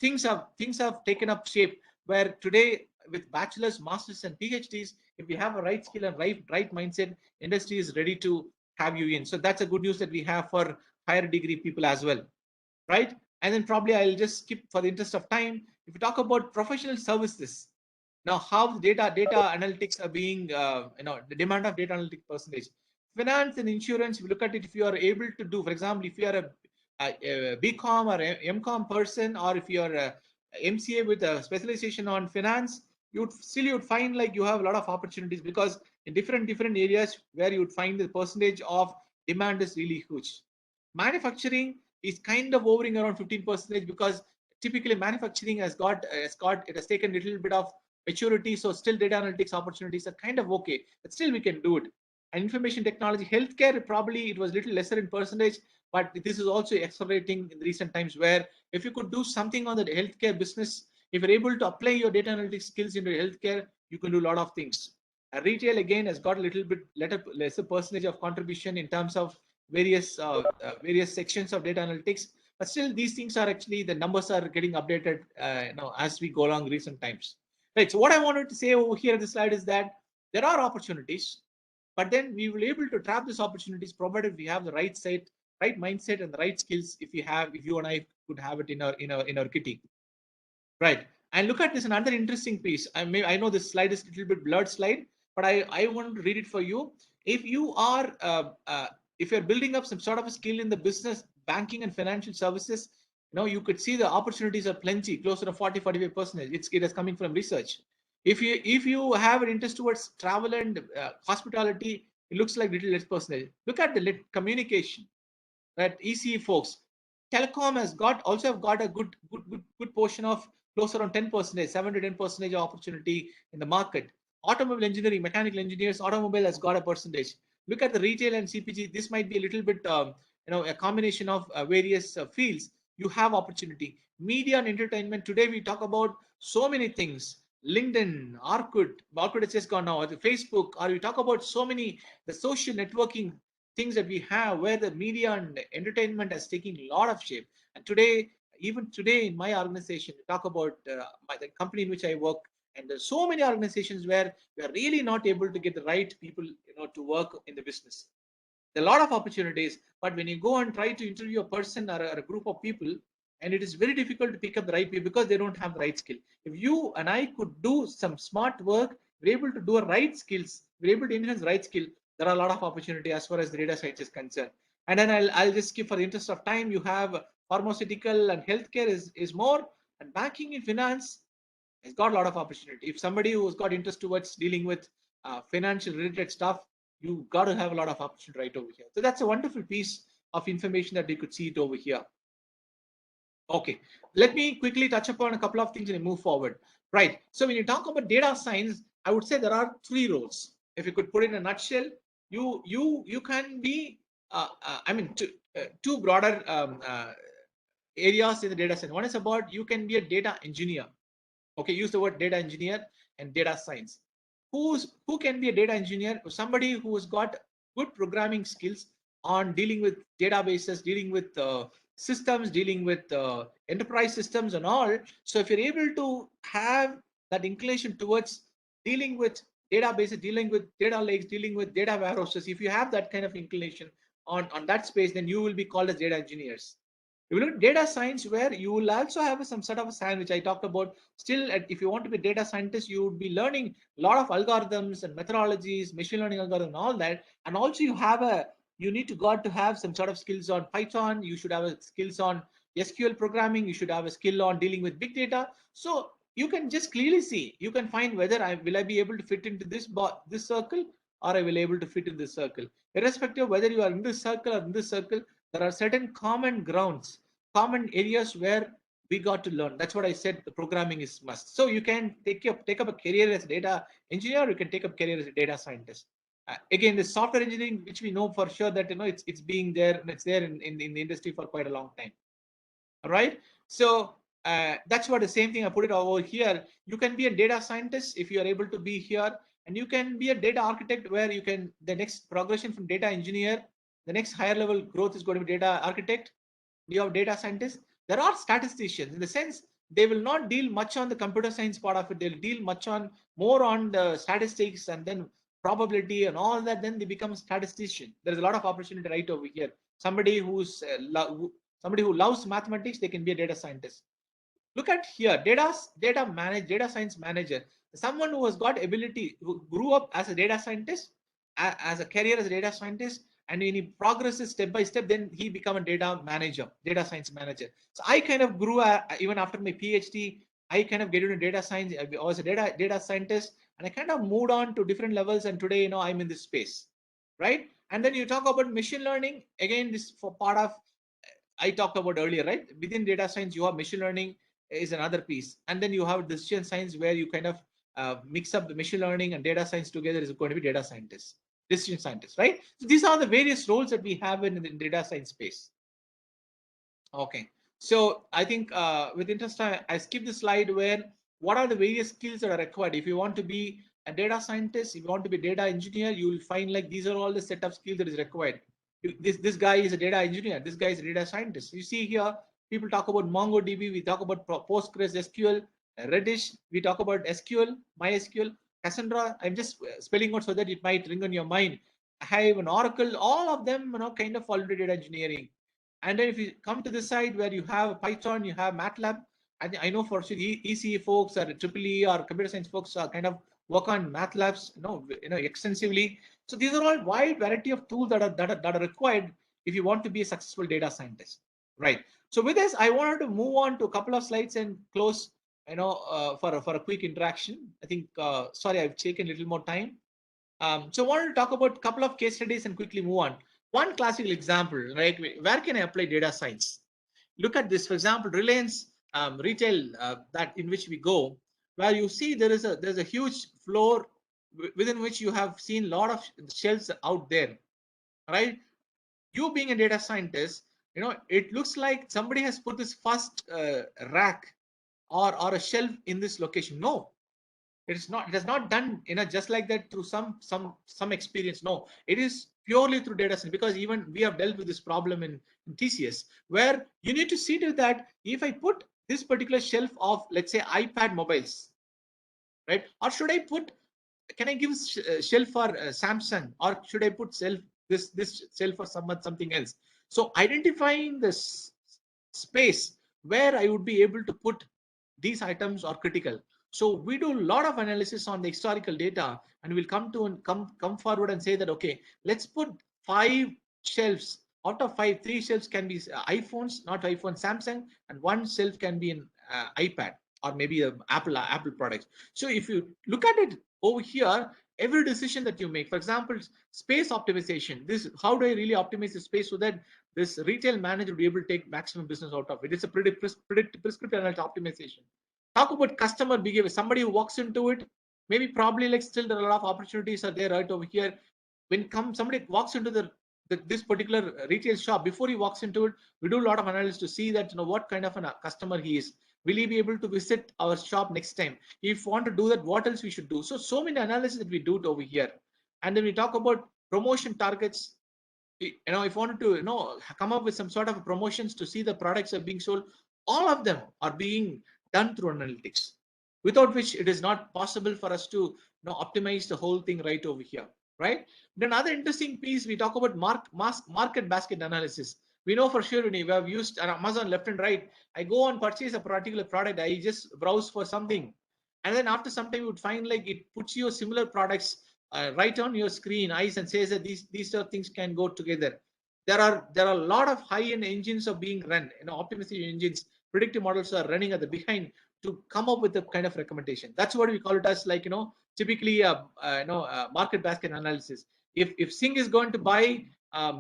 S2: things have taken up shape, where today with bachelors, masters, and PhDs, if you have a right skill and right mindset, industry is ready to have you in. So that's a good news that we have for higher degree people as well, right? And then probably I'll just skip for the interest of time. If you talk about professional services, now how data analytics are being, the demand of data analytics percentage. Finance and insurance, if you look at it, if you are able to do, for example, if you are a BCom or MCom person, or if you are a MCA with a specialization on finance, you would find like you have a lot of opportunities, because in different areas where you would find the percentage of demand is really huge. Manufacturing is kind of hovering around 15%, because typically manufacturing has taken a little bit of maturity. So still data analytics opportunities are kind of okay, but still we can do it. And information technology, healthcare, probably it was a little lesser in percentage, but this is also accelerating in recent times, where if you could do something on the healthcare business, if you're able to apply your data analytics skills into healthcare, you can do a lot of things. Retail again has got a little bit lesser percentage of contribution in terms of various sections of data analytics, but still these things are actually, the numbers are getting updated as we go along recent times. Right. So what I wanted to say over here in the slide is that there are opportunities, but then we will be able to trap these opportunities provided we have the right mindset and the right skills. If you and I could have it in our kitty. Right. And look at this, another interesting piece. I know this slide is a little bit blurred slide, but I want to read it for you. If you are if you're building up some sort of a skill in the business, banking and financial services, you could see the opportunities are plenty, closer to 40-45%. It is coming from research. If you have an interest towards travel and hospitality, it looks like little less percentage. Look at the communication, right? ECE folks. Telecom has also have got a good portion of close around 10%, 7 to 10% opportunity in the market. Automobile engineering, mechanical engineers, automobile has got a percentage. Look at the retail and CPG. This might be a little bit, a combination of various fields. You have opportunity. Media and entertainment. Today we talk about so many things. LinkedIn, Orkut has just gone now. Facebook, or we talk about so many the social networking things that we have, where the media and entertainment has taken a lot of shape. And today, even today in my organization, we talk about the company in which I work, and there's so many organizations where we are really not able to get the right people to work in the business. There are a lot of opportunities, but when you go and try to interview a person or a group of people, and it is very difficult to pick up the right people because they don't have the right skill. If you and I could do some smart work, we're able to do a right skills, we're able to enhance the right skill, there are a lot of opportunity as far as the data science is concerned. And then I'll just skip for the interest of time. You have pharmaceutical and healthcare is more, and banking and finance has got a lot of opportunity. If somebody who's got interest towards dealing with financial related stuff, you got to have a lot of opportunity right over here. So that's a wonderful piece of information that we could see it over here. Okay, let me quickly touch upon a couple of things and move forward. Right. So when you talk about data science, I would say there are 3 roles. If you could put it in a nutshell, you can be two broader areas in the data science. One is about you can be a data engineer. Okay, use the word data engineer and data science. Who can be a data engineer? Somebody who has got good programming skills on dealing with databases, dealing with systems, dealing with enterprise systems and all. So if you're able to have that inclination towards dealing with databases, dealing with data lakes, dealing with data warehouses, if you have that kind of inclination on that space, then you will be called as data engineers. You look at data science, where you will also have some sort of a sandwich I talked about. Still, if you want to be a data scientist, you would be learning a lot of algorithms and methodologies, machine learning algorithms, and all that. And also you need to have some sort of skills on Python. You should have skills on SQL programming. You should have a skill on dealing with big data. So you can just clearly see, you can find whether will I be able to fit into this circle, or I will able to fit in this circle. Irrespective of whether you are in this circle or in this circle, there are certain common grounds, common areas where we got to learn. That's what I said, the programming is must. So you can take up a career as a data engineer, you can take up a career as a data scientist. Again, the software engineering, which we know for sure that it's being there, and it's there in the industry for quite a long time. All right. So that's what the same thing I put it over here. You can be a data scientist if you are able to be here, and you can be a data architect, where you can, the next progression from data engineer, the next higher level growth is going to be data architect. You have data scientists. There are statisticians, in the sense they will not deal much on the computer science part of it. They'll deal more on the statistics and then probability and all that. Then they become a statistician. There's a lot of opportunity right over here. Somebody who loves mathematics, they can be a data scientist. Look at here, data science manager, someone who has got ability, who grew up as a data scientist, as a career as a data scientist, and when he progresses step by step, then he become a data science manager. So I kind of grew even after my PhD. I kind of get into data science. I was a data scientist, and I kind of moved on to different levels, and today I'm in this space, right? And then you talk about machine learning. Again, this for part of I talked about earlier, right? Within data science, you have machine learning is another piece, and then you have decision science, where you kind of mix up the machine learning and data science together, is going to be data scientist, decision scientist, right? So these are the various roles that we have in the data science space. Okay, so I think with interest, I skipped the slide where what are the various skills that are required if you want to be a data scientist, if you want to be a data engineer, you will find like these are all the set of skills that is required. This guy is a data engineer, this guy is a data scientist. You see here, people talk about MongoDB, we talk about Postgres, SQL, Redis, we talk about SQL, MySQL, Cassandra. I'm just spelling out so that it might ring on your mind. Hive and Oracle, all of them, kind of fall into data engineering. And then if you come to this side where you have Python, you have MATLAB. I know for sure ECE folks or EEE or computer science folks are kind of work on MATLABs, extensively. So these are all wide variety of tools that are required if you want to be a successful data scientist, right? So with this, I wanted to move on to a couple of slides and close, for a quick interaction. I think, sorry, I've taken a little more time. So I wanted to talk about a couple of case studies and quickly move on. One classical example, right? Where can I apply data science? Look at this, for example, Reliance retail, that in which we go, where you see there's a huge floor within which you have seen a lot of shelves out there, right? You being a data scientist, it looks like somebody has put this first rack or a shelf in this location. No, it's not. It is not done just like that through some experience. No, it is purely through data science, because even we have dealt with this problem in TCS, where you need to see to that if I put this particular shelf of, let's say, iPad mobiles, right? Or should I put, can I give shelf for Samsung, or should I put this shelf for something else? So identifying this space where I would be able to put these items are critical. So we do a lot of analysis on the historical data, and we'll come forward and say that, okay, let's put 5 shelves. Out of 5, 3 shelves can be iPhones, not iPhone, Samsung, and 1 shelf can be an iPad or maybe a Apple products. So if you look at it over here, every decision that you make, for example, space optimization, this, how do I really optimize the space so that this retail manager will be able to take maximum business out of it? It's a prescriptive analytics optimization. Talk about customer behavior. Somebody who walks into it, maybe probably like still there are a lot of opportunities are there right over here. When somebody walks into this particular retail shop, before he walks into it, we do a lot of analysis to see that what kind of a customer he is. Will he be able to visit our shop next time? If we want to do that, what else we should do? So many analysis that we do over here. And then we talk about promotion targets. If you wanted to come up with some sort of promotions to see the products are being sold, all of them are being done through analytics, without which it is not possible for us to optimize the whole thing right over here, right? Then another interesting piece, we talk about market basket analysis. We know for sure when we have used Amazon left and right, I go and purchase a particular product, I just browse for something, and then after some time you would find like it puts you similar products right on your screen eyes and says that these sort of things can go together. There are a lot of high-end engines are being run, optimization engines, predictive models are running at the behind to come up with the kind of recommendation. That's what we call it as, like, typically market basket analysis. If Singh is going to buy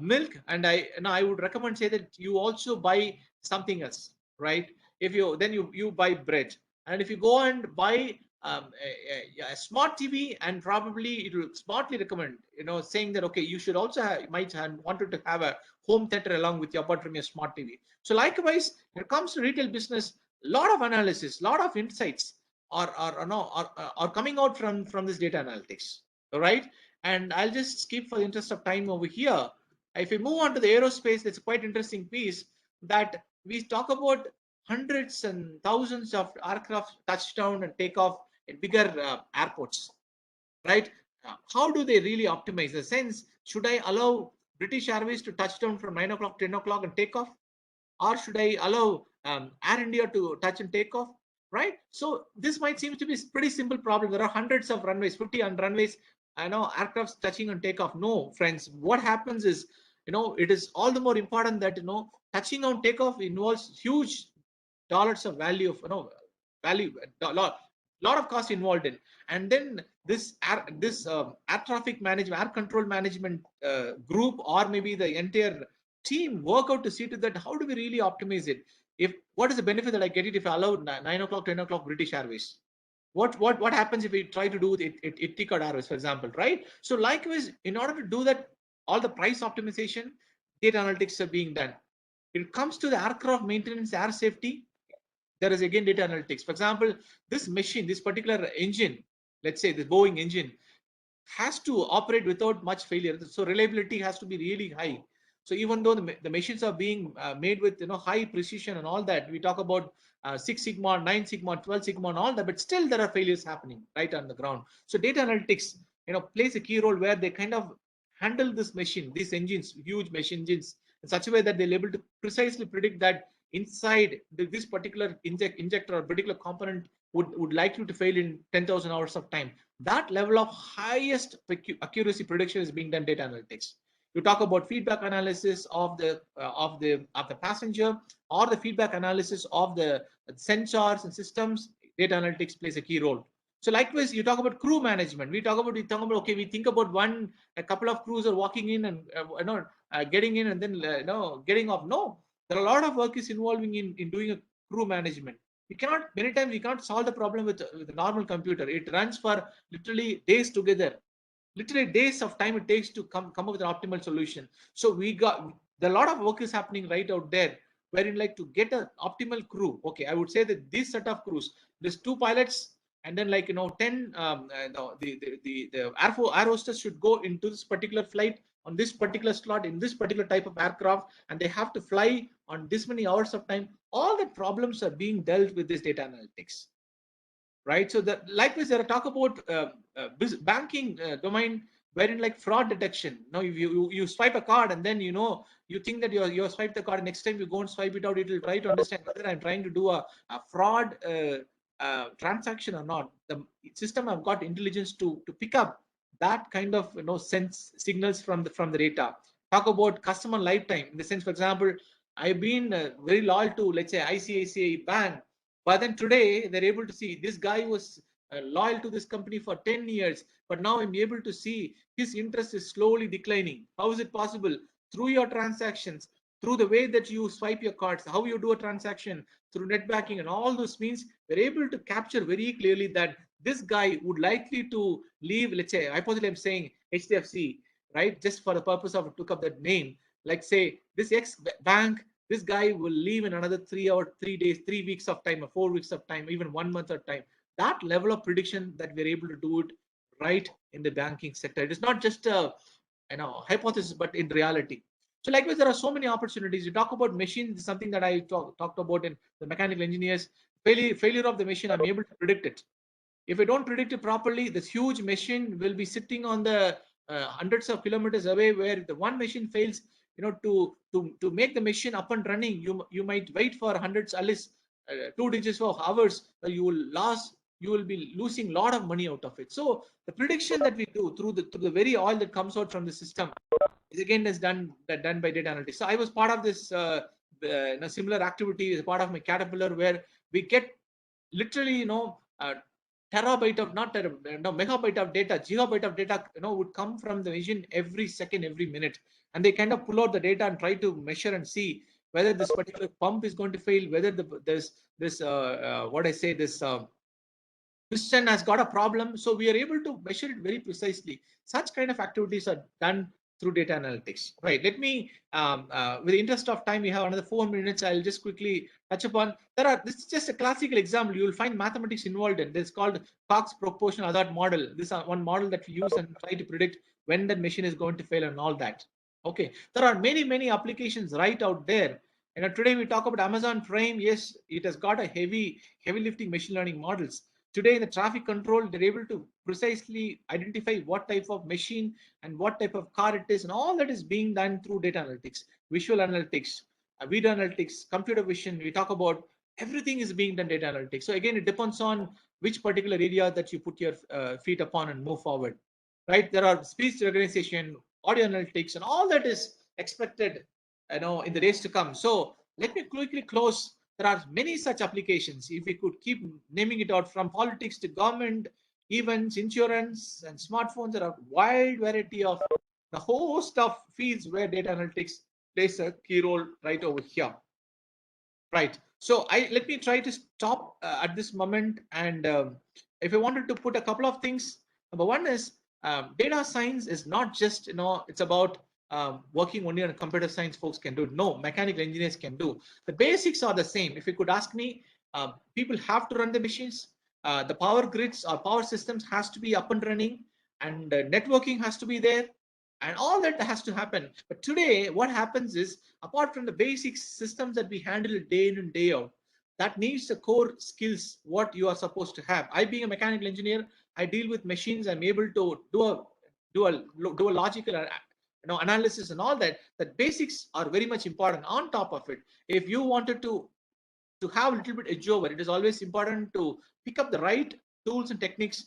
S2: milk, and I would recommend say that you also buy something else, right? If you buy bread, and if you go and buy a smart TV, and probably it will smartly recommend, saying that, okay, you should also might have wanted to have a home theater along with your, apart from your smart TV. So likewise, when it comes to retail business, a lot of analysis, a lot of insights are coming out from this data analytics. All right, and I'll just skip for the interest of time over here. If we move on to the aerospace, it's a quite interesting piece that we talk about hundreds and thousands of aircraft touchdown and take off at bigger airports, right? How do they really optimize the sense? Should I allow British Airways to touch down from 9 o'clock, 10 o'clock and take off? Or should I allow Air India to touch and take off, right? So this might seem to be a pretty simple problem. There are hundreds of runways, 50 on runways, I know aircrafts touching and take off. No, friends, what happens is, it is all the more important that, touching on takeoff involves huge dollars of value of, value, lot of cost involved in. And then this air traffic management, air control management group, or maybe the entire team work out to see to that, how do we really optimize it? What is the benefit that I get it if I allow 9 o'clock, 10 o'clock British Airways? What happens if we try to do it Etihad Airways, for example, right? So likewise, in order to do that, all the price optimization, data analytics are being done. It comes to the aircraft maintenance, air safety, there is again data analytics. For example, this machine, this particular engine, let's say the Boeing engine, has to operate without much failure. So reliability has to be really high. So even though the machines are being made with high precision and all that, we talk about 6 sigma, 9 sigma, 12 sigma and all that, but still there are failures happening right on the ground. So data analytics plays a key role where they kind of handle this machine, these engines, huge machine engines, in such a way that they're able to precisely predict that inside this particular injector or particular component would likely to fail in 10,000 hours of time. That level of highest accuracy prediction is being done data analytics. You talk about feedback analysis of the passenger, or the feedback analysis of the sensors and systems. Data analytics plays a key role. So likewise, you talk about crew management. We talk about okay, we think about a couple of crews are walking in and getting in and then getting off. No, there are a lot of work is involving in doing a crew management. Many times we can't solve the problem with a normal computer. It runs for literally days together, literally days of time it takes to come up with an optimal solution. So a lot of work is happening right out there, wherein like to get an optimal crew. Okay, I would say that this set of crews, there's 2 pilots, and then 10 the air hostess should go into this particular flight on this particular slot in this particular type of aircraft, and they have to fly on this many hours of time. All the problems are being dealt with this data analytics, right? So that likewise, there are talk about banking domain, wherein like fraud detection. Now, if you swipe a card and then you think that you swiped the card, next time you go and swipe it out, it will try to understand whether I'm trying to do a fraud transaction or not. The system have got intelligence to pick up that kind of sense signals from the data. Talk about customer lifetime, in the sense, for example, I've been very loyal to, let's say, ICICI Bank, but then today they're able to see this guy was loyal to this company for 10 years, but now I'm able to see his interest is slowly declining. How is it possible? Through your transactions, through the way that you swipe your cards, how you do a transaction, through net banking and all those means, we're able to capture very clearly that this guy would likely to leave, let's say, hypothetically I'm saying HDFC, right? Just for the purpose of took up that name. Like say this X bank, this guy will leave in another 3 days, 3 weeks of time, or 4 weeks of time, even 1 month of time. That level of prediction that we're able to do it right in the banking sector. It is not just a hypothesis, but in reality. So likewise, there are so many opportunities. You talk about machines, something that I talked about in the mechanical engineers. Failure of the machine, I'm able to predict it. If I don't predict it properly, this huge machine will be sitting on the hundreds of kilometers away, where the one machine fails, to make the machine up and running, you might wait for hundreds, at least 2 digits of hours. You will be losing a lot of money out of it. So the prediction that we do through the very oil that comes out from the system is again done by data analytics. So I was part of this similar activity as part of my Caterpillar, where we get literally terabyte of megabyte of data, gigabyte of data would come from the engine every second, every minute, and they kind of pull out the data and try to measure and see whether this particular pump is going to fail, whether this piston has got a problem. So we are able to measure it very precisely. Such kind of activities are done through data analytics, right? Let me, with the interest of time, we have another 4 minutes. I'll just quickly touch upon. This is just a classical example. You will find mathematics involved in this, called Cox proportional hazard model. This is one model that we use and try to predict when that machine is going to fail and all that. Okay, there are many applications right out there. Today we talk about Amazon Prime. Yes, it has got a heavy lifting machine learning models. Today in the traffic control, they're able to precisely identify what type of machine and what type of car it is, and all that is being done through data analytics, visual analytics, video analytics, computer vision. We talk about everything is being done data analytics. So again, it depends on which particular area that you put your feet upon and move forward, right? There are speech recognition, audio analytics, and all that is expected, in the days to come. So let me quickly close. There are many such applications. If we could keep naming it out, from politics to government, events, insurance, and smartphones, there are wide variety of the host of fields where data analytics plays a key role right over here. Right. So let me try to stop at this moment. And if I wanted to put a couple of things, number one is data science is not just, it's about working only on computer science folks can do. No, mechanical engineers can do. The basics are the same. If you could ask me, people have to run the machines. the power grids or power systems has to be up and running, and networking has to be there, and all that has to happen. But today, what happens is, apart from the basic systems that we handle day in and day out, that needs the core skills what you are supposed to have. I, being a mechanical engineer, I deal with machines. I'm able to do a logical analysis and all that. That basics are very much important. On top of it, if you wanted to have a little bit edge over, it is always important to pick up the right tools and techniques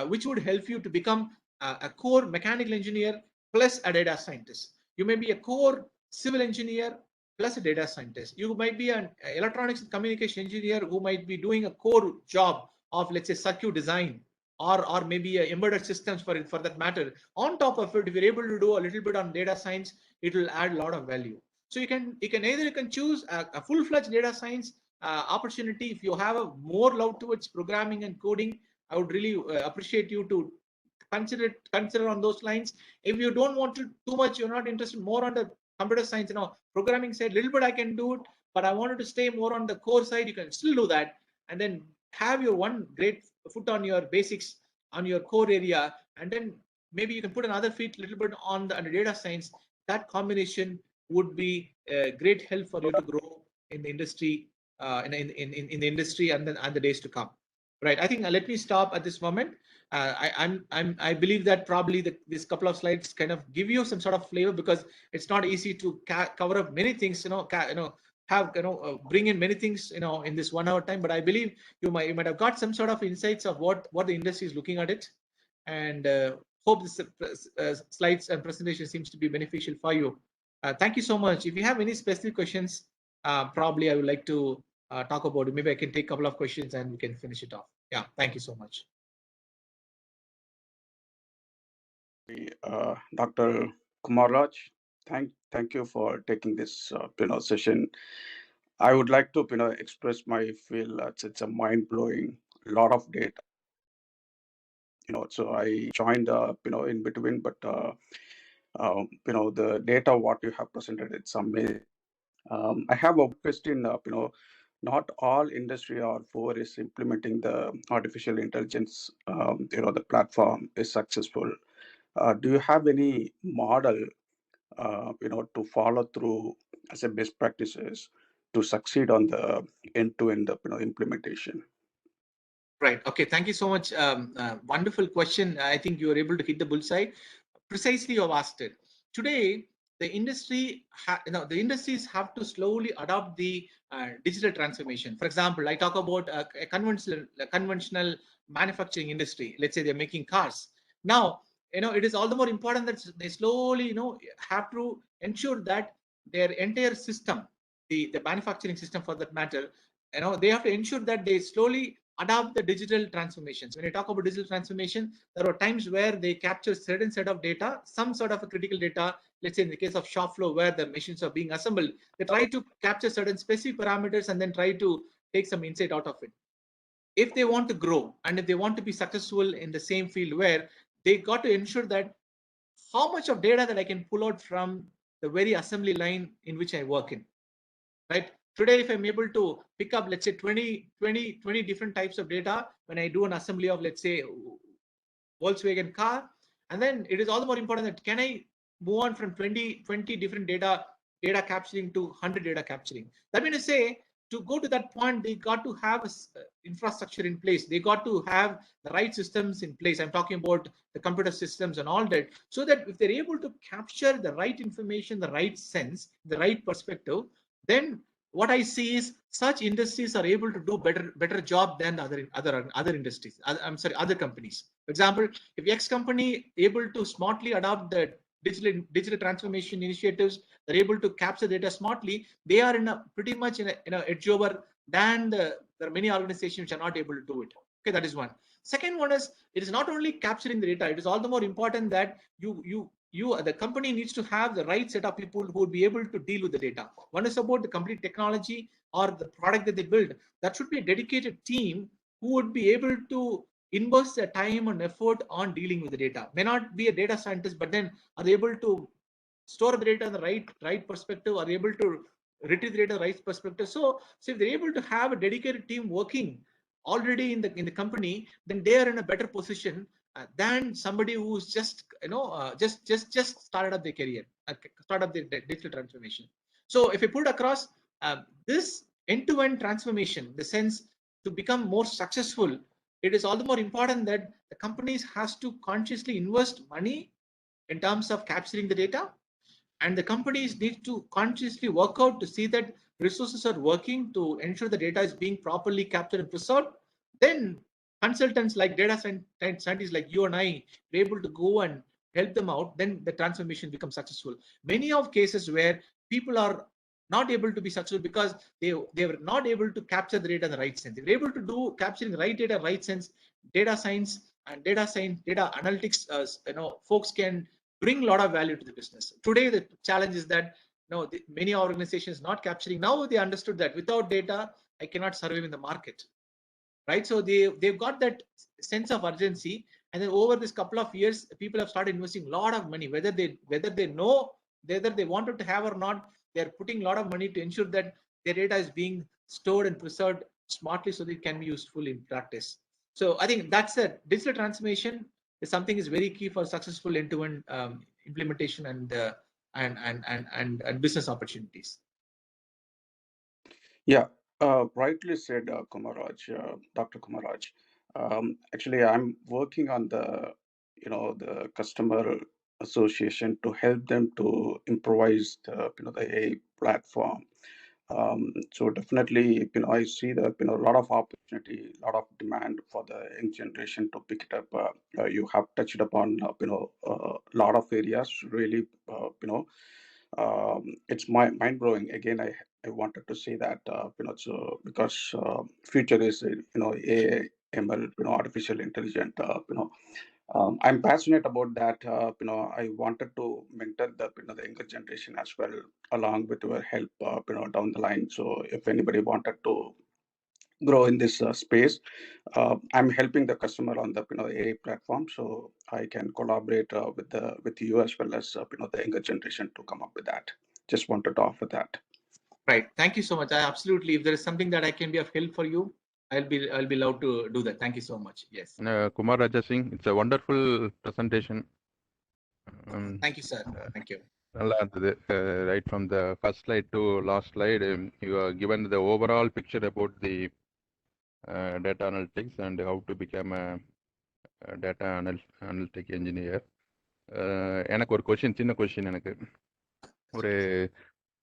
S2: which would help you to become a core mechanical engineer plus a data scientist. You may be a core civil engineer plus a data scientist. You might be an electronics and communication engineer who might be doing a core job of, let's say, circuit design, or maybe embedded systems for that matter. On top of it, if you're able to do a little bit on data science, it will add a lot of value. So you can choose a full-fledged data science opportunity. If you have a more love towards programming and coding, I would really appreciate you to consider on those lines. If you don't want to too much, you're not interested more on the computer science, programming side, little bit I can do it, but I wanted to stay more on the core side, you can still do that, and then have your one great foot on your basics on your core area, and then maybe you can put another feet a little bit on the data science. That combination would be a great help for you to grow in the industry, in the industry, and the days to come. Right. I think let me stop at this moment. I believe that probably this couple of slides kind of give you some sort of flavor, because it's not easy to cover up many things. Bring in many things in this 1 hour time. But I believe you might have got some sort of insights of what the industry is looking at it, and hope this slides and presentation seems to be beneficial for you. Thank you so much. If you have any specific questions, probably I would like to talk about it. Maybe I can take a couple of questions and we can finish it off. Yeah, thank you so much.
S3: Dr. Kumara Raj, thank you for taking this session. I would like to express my feel that it's a mind blowing, lot of data. So I joined in between, but the data what you have presented, it's amazing. I have a question. Not all industry or for is implementing the artificial intelligence. The platform is successful. Do you have any model, to follow through as a best practices to succeed on the end-to-end implementation?
S2: Right. Okay. Thank you so much. Wonderful question. I think you were able to hit the bullseye. Precisely, you have asked it. Today, the industry, the industries have to slowly adopt the digital transformation. For example, I talk about a conventional manufacturing industry. Let's say they're making cars. Now, it is all the more important that they slowly, have to ensure that their entire system, the manufacturing system for that matter, they have to ensure that they slowly adopt the digital transformations. When I talk about digital transformation, there are times where they capture certain set of data, some sort of a critical data. Let's say in the case of shop floor where the machines are being assembled, they try to capture certain specific parameters and then try to take some insight out of it. If they want to grow and if they want to be successful in the same field, where they got to ensure that how much of data that I can pull out from the very assembly line in which I work in, right? Today, if I'm able to pick up, let's say 20 different types of data when I do an assembly of, let's say, Volkswagen car, and then it is all the more important that can I move on from 20 different data capturing to 100 data capturing. That means to say, to go to that point, they got to have infrastructure in place. They got to have the right systems in place. I'm talking about the computer systems and all that, so that if they're able to capture the right information, the right sense, the right perspective, then what I see is such industries are able to do better job than other industries. Other companies. For example, if X company able to smartly adopt the digital transformation initiatives, they're able to capture data smartly, they are pretty much in a edge over than there are many organizations which are not able to do it. Okay, that is one. Second one is, it is not only capturing the data, it is all the more important that the company needs to have the right set of people who would be able to deal with the data. One is about the complete technology or the product that they build. That should be a dedicated team who would be able to invest their time and effort on dealing with the data. May not be a data scientist, but then are they able to store the data in the right perspective? Are they able to retrieve the data in the right perspective? So if they're able to have a dedicated team working already in the company, then they are in a better position than somebody who's just just started up their career, start up their digital transformation. So if you put across this end-to-end transformation, the sense to become more successful, it is all the more important that the companies has to consciously invest money in terms of capturing the data, and the companies need to consciously work out to see that resources are working to ensure the data is being properly captured and preserved. Then consultants like data scientists like you and I are able to go and help them out. Then the transformation becomes successful. Many of cases where people are not able to be successful because they were not able to capture the data in the right sense. They were able to do capturing the right data, right sense. Data science and data analytics, folks can bring a lot of value to the business. Today, the challenge is that many organizations not capturing. Now they understood that without data, I cannot survive in the market, right? So they've got that sense of urgency, and then over this couple of years, people have started investing a lot of money, whether they know whether they wanted to have or not. They're putting a lot of money to ensure that their data is being stored and preserved smartly so that it can be useful in practice. So I think that's a digital transformation is something is very key for successful end-to-end implementation and business opportunities.
S3: Yeah, rightly said, Dr. Kumar Raj. Actually, I'm working on the customer association to help them to improvise the AI platform. So definitely, I see that a lot of opportunity, a lot of demand for the young generation to pick it up. You have touched upon a lot of areas. Really, it's mind blowing. Again, I wanted to say that so because future is AI, ML, artificial intelligence. I'm passionate about that. I wanted to mentor the younger generation as well, along with your help, down the line. So if anybody wanted to grow in this space, I'm helping the customer on the AI platform, so I can collaborate with you as well as the younger generation to come up with that. Just wanted to offer that.
S2: Right. Thank you so much. Absolutely. If there is something that I can be of help for you, I'll be allowed to do that. Thank you so much. Yes.
S4: Kumar Raja Singh, it's a wonderful presentation.
S2: Thank you, sir. Thank you.
S4: Right from the first slide to last slide, you are given the overall picture about the data analytics and how to become a data analytic engineer. எனக்கு ஒரு சின்ன question எனக்கு ஒரு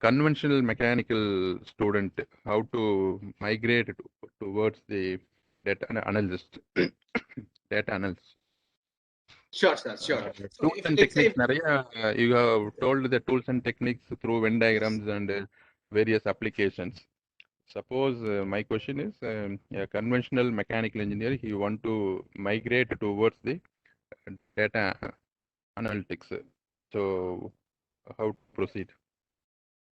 S4: conventional mechanical student, how to migrate towards the data analyst, data analyst.
S2: Sure, sir. Sure.
S4: Tools and techniques. You have told the tools and techniques through Venn diagrams and various applications. Suppose my question is, a conventional mechanical engineer, he want to migrate towards the data analytics. So how to proceed?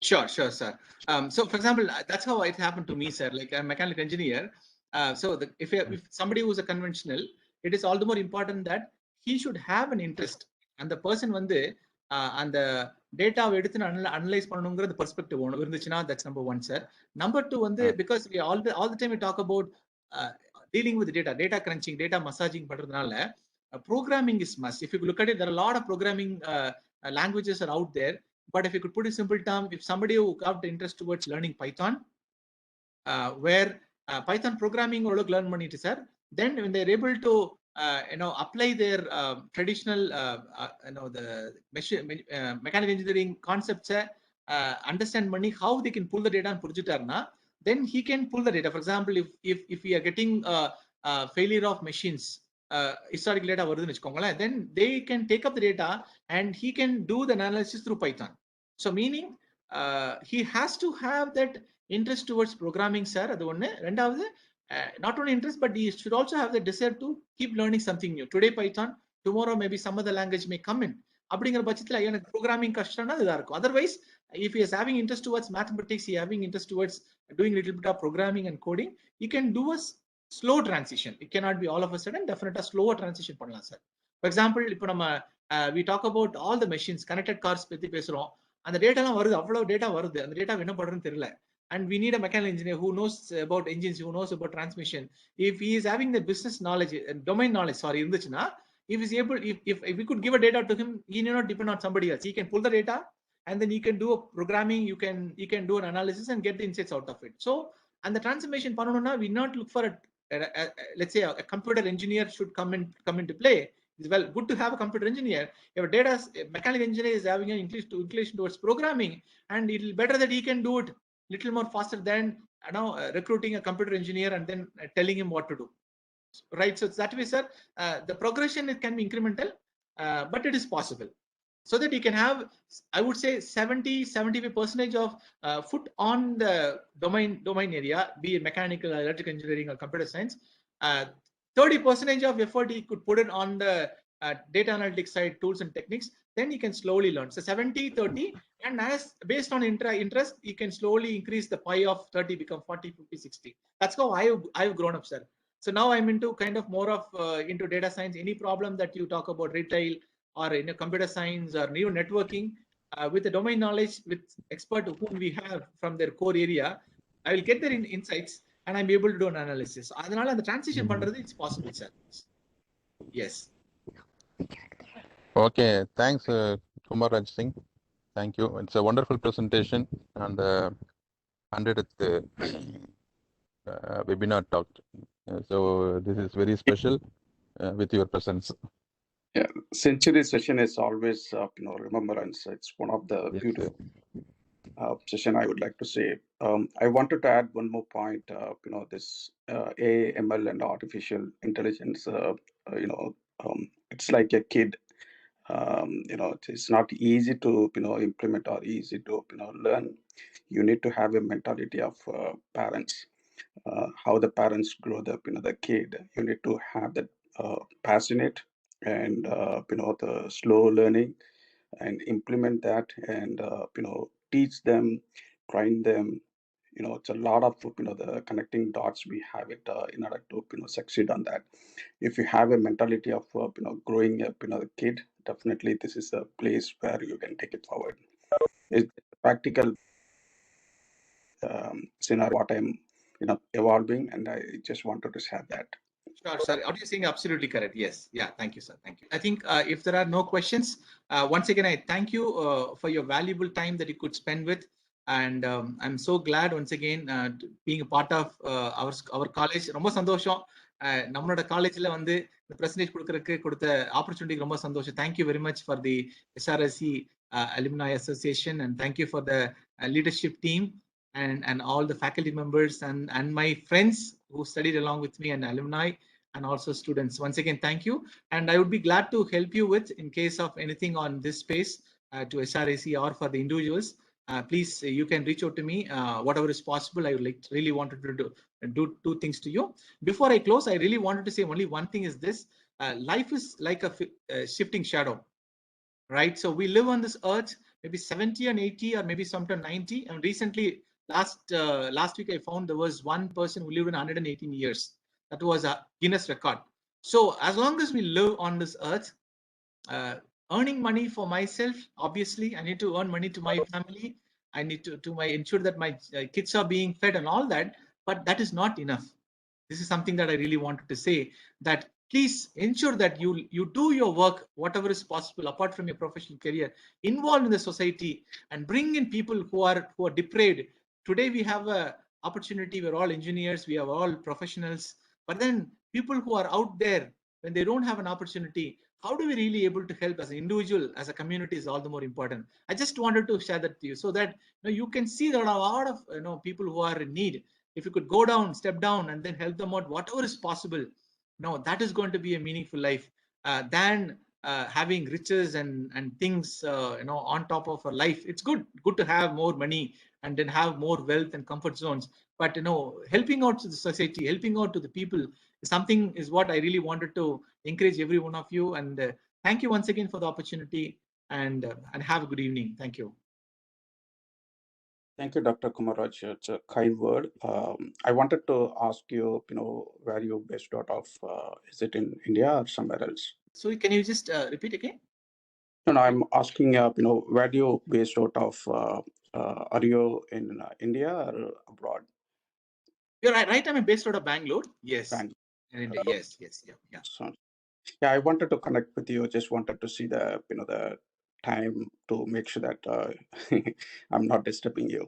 S2: Sure, sir. So for example, that's how it happened to me, sir. Like I'm a mechanical engineer. If somebody who's a conventional, it is all the more important that he should have an interest. And the person and the data analyze பண்ணனும்ங்கற perspective இருந்துச்சுனா, that's number one, sir. Number two because we all the time we talk about dealing with data crunching, data massaging பண்றதுனால programming is must. If you look at it, there are a lot of programming languages are out there. But if you could put a simple term, if somebody who got the interest towards learning Python, where Python programming or learn money to sir, then when they're able to apply their traditional the mechanical engineering concepts, understand money, how they can pull the data and purjitarna, then he can pull the data. For example, if we are getting failure of machines, historical data varudhu vechukonga, then they can take up the data and he can do the analysis through Python. So meaning he has to have that interest towards programming, sir. Adu onne. Rendavathu, not only interest, but he should also have the desire to keep learning something new. Today Python, tomorrow maybe some other language may come in. அப்படிங்கிற பட்சத்தில் எனக்கு programming கஷ்டம்னா இதுதான் இருக்கும். Otherwise, if he is having interest towards mathematics, he having interest towards doing a little bit of programming and coding, he can do a slow transition. It cannot be all of a sudden. Definitely a slower transition பண்ணலாம், sir. For example, இப்போ நம்ம we talk about all the machines, connected cars பத்தி பேசுறோம். அந்த டேட்டாலாம் வருது, அவ்வளவு data வருது. அந்த டேட்டா என்ன பண்றதுன்னு தெரியல. and we need a mechanical engineer who knows about engines, who knows about transmission. If he is having the business knowledge, domain knowledge, sorry, if he's able, if we could give a data to him, he need not depend on somebody else. He can pull the data, and then he can do a programming. You can do an analysis and get the insights out of it. So, and the transformation panona, we not look for let's say a computer engineer should come into play. It's well good to have a computer engineer. If a mechanical engineer is having an inclination towards programming, and it will better that he can do it little more faster than recruiting a computer engineer and then telling him what to do. Right. So that way, sir, the progression can be incremental, but it is possible. So that you can have, I would say, 70-75% of foot on the domain area, be it mechanical, electrical engineering, or computer science. 30% of effort he could put it on the data analytics side, tools and techniques. Then he can slowly learn. So 70-30, and as based on interest, you can slowly increase the pie of 30, become 40, 50, 60. That's how I've grown up, sir. So now I'm into kind of more of into data science. Any problem that you talk about retail or in a computer science or new networking, with the domain knowledge, with expert whom we have from their core area, I will get their insights and I'm able to do an analysis. Adhanala the transition pandrathu it's possible, sir. Yes.
S4: Okay, thanks, Kumar Raj Singh. Thank you. It's a wonderful presentation and 100th webinar talk. So this is very special with your presence.
S3: Yeah, Century session is always remembrance. It's one of the beautiful session, I would like to say. I wanted to add one more point. This AI, ML, and artificial intelligence. It's like a kid. It's not easy to implement or easy to learn. You need to have a mentality of parents. How the parents grow the kid. You need to have that passionate and the slow learning, and implement that, and teach them, train them. It's a lot of the connecting dots we have it in order to succeed on that. If you have a mentality of growing up the kid, definitely this is a place where you can take it forward. It's practical scenario what I'm evolving, and I just wanted to share that.
S2: Sure, sir. What you're saying absolutely correct. Yes. Yeah. Thank you, sir. Thank you. I think if there are no questions, once again, I thank you for your valuable time that you could spend with. And I'm so glad once again being a part of our college. ரொம்ப சந்தோஷம். நம்மளோட காலேஜ்ல வந்து இந்த percentage கொடுத்த opportunity ரொம்ப சந்தோஷம். Thank you very much for the SREC Alumni Association, and thank you for the leadership team and all the faculty members and my friends who studied along with me, and alumni and also students. Once again, thank you. And I would be glad to help you with in case of anything on this space to SREC or for the individuals. Please, you can reach out to me. Whatever is possible, I would really wanted to do two things to you. Before I close, I really wanted to say only one thing is this. Life is like a shifting shadow, right? So we live on this earth, maybe 70 and 80 or maybe sometime 90. And recently, last week, I found there was one person who lived in 118 years. That was a Guinness record. So as long as we live on this earth, earning money for myself, obviously, I need to earn money to my family. I need to ensure that my kids are being fed and all that. But that is not enough. This is something that I really wanted to say, that please ensure that you do your work, whatever is possible, apart from your professional career, involved in the society and bring in people who are depraved. Today we have a opportunity. We're all engineers. We are all professionals. But then people who are out there, when they don't have an opportunity, how do we really able to help as an individual, as a community is all the more important. I just wanted to share that to you so that you can see there are a lot of people who are in need. If you could go down, step down, and then help them out, whatever is possible, that is going to be a meaningful life than having riches and things on top of our life. It's good to have more money and then have more wealth and comfort zones, but helping out to the society, helping out to the people is what I really wanted to encourage every one of you. And thank you once again for the opportunity, and have a good evening. Thank you.
S3: Thank you, Dr. Kumara Raja. It's a kind word. I wanted to ask you, where you based out of? Is it in India or somewhere else?
S2: So can you just repeat again?
S3: No, I'm asking, where do you based out of? Are you in India or abroad?
S2: You're right. I'm based out of Bangalore. Yes.
S3: Bangalore.
S2: In India. Yes. Yeah.
S3: So, yeah, I wanted to connect with you. Just wanted to see the time to make sure that I'm not disturbing you.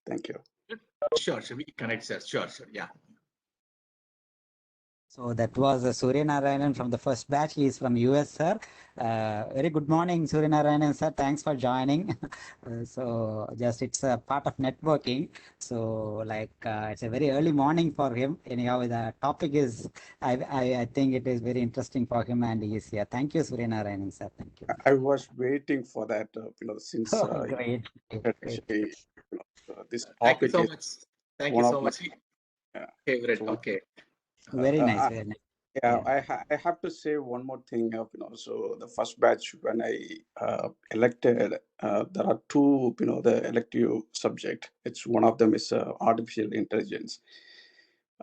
S3: Thank you.
S2: Sure. We can connect, sir. Sure. Yeah.
S5: So that was Surya Narayanan from the first batch. He is from US, sir. Very good morning, Surya Narayanan, sir. Thanks for joining. So just it's a part of networking. So like it's a very early morning for him. Anyhow, the topic is, I think it is very interesting for him and he is here. Thank you, Surya Narayanan, sir. Thank you.
S3: I was waiting for that, since
S5: Great.
S3: actually, this
S2: Thank you
S3: topic
S2: so
S3: is
S2: much. Thank
S3: one
S2: you
S3: of
S2: so
S3: my
S2: much.
S3: it's
S2: Favorite.
S3: one-
S2: Okay.
S5: Very
S3: uh,
S5: nice.
S3: I-
S5: Very nice.
S3: Yeah,
S5: Yeah.
S3: I have to say one more thing. So the first batch when I elected, there are two, the elective subject. It's one of them is artificial intelligence.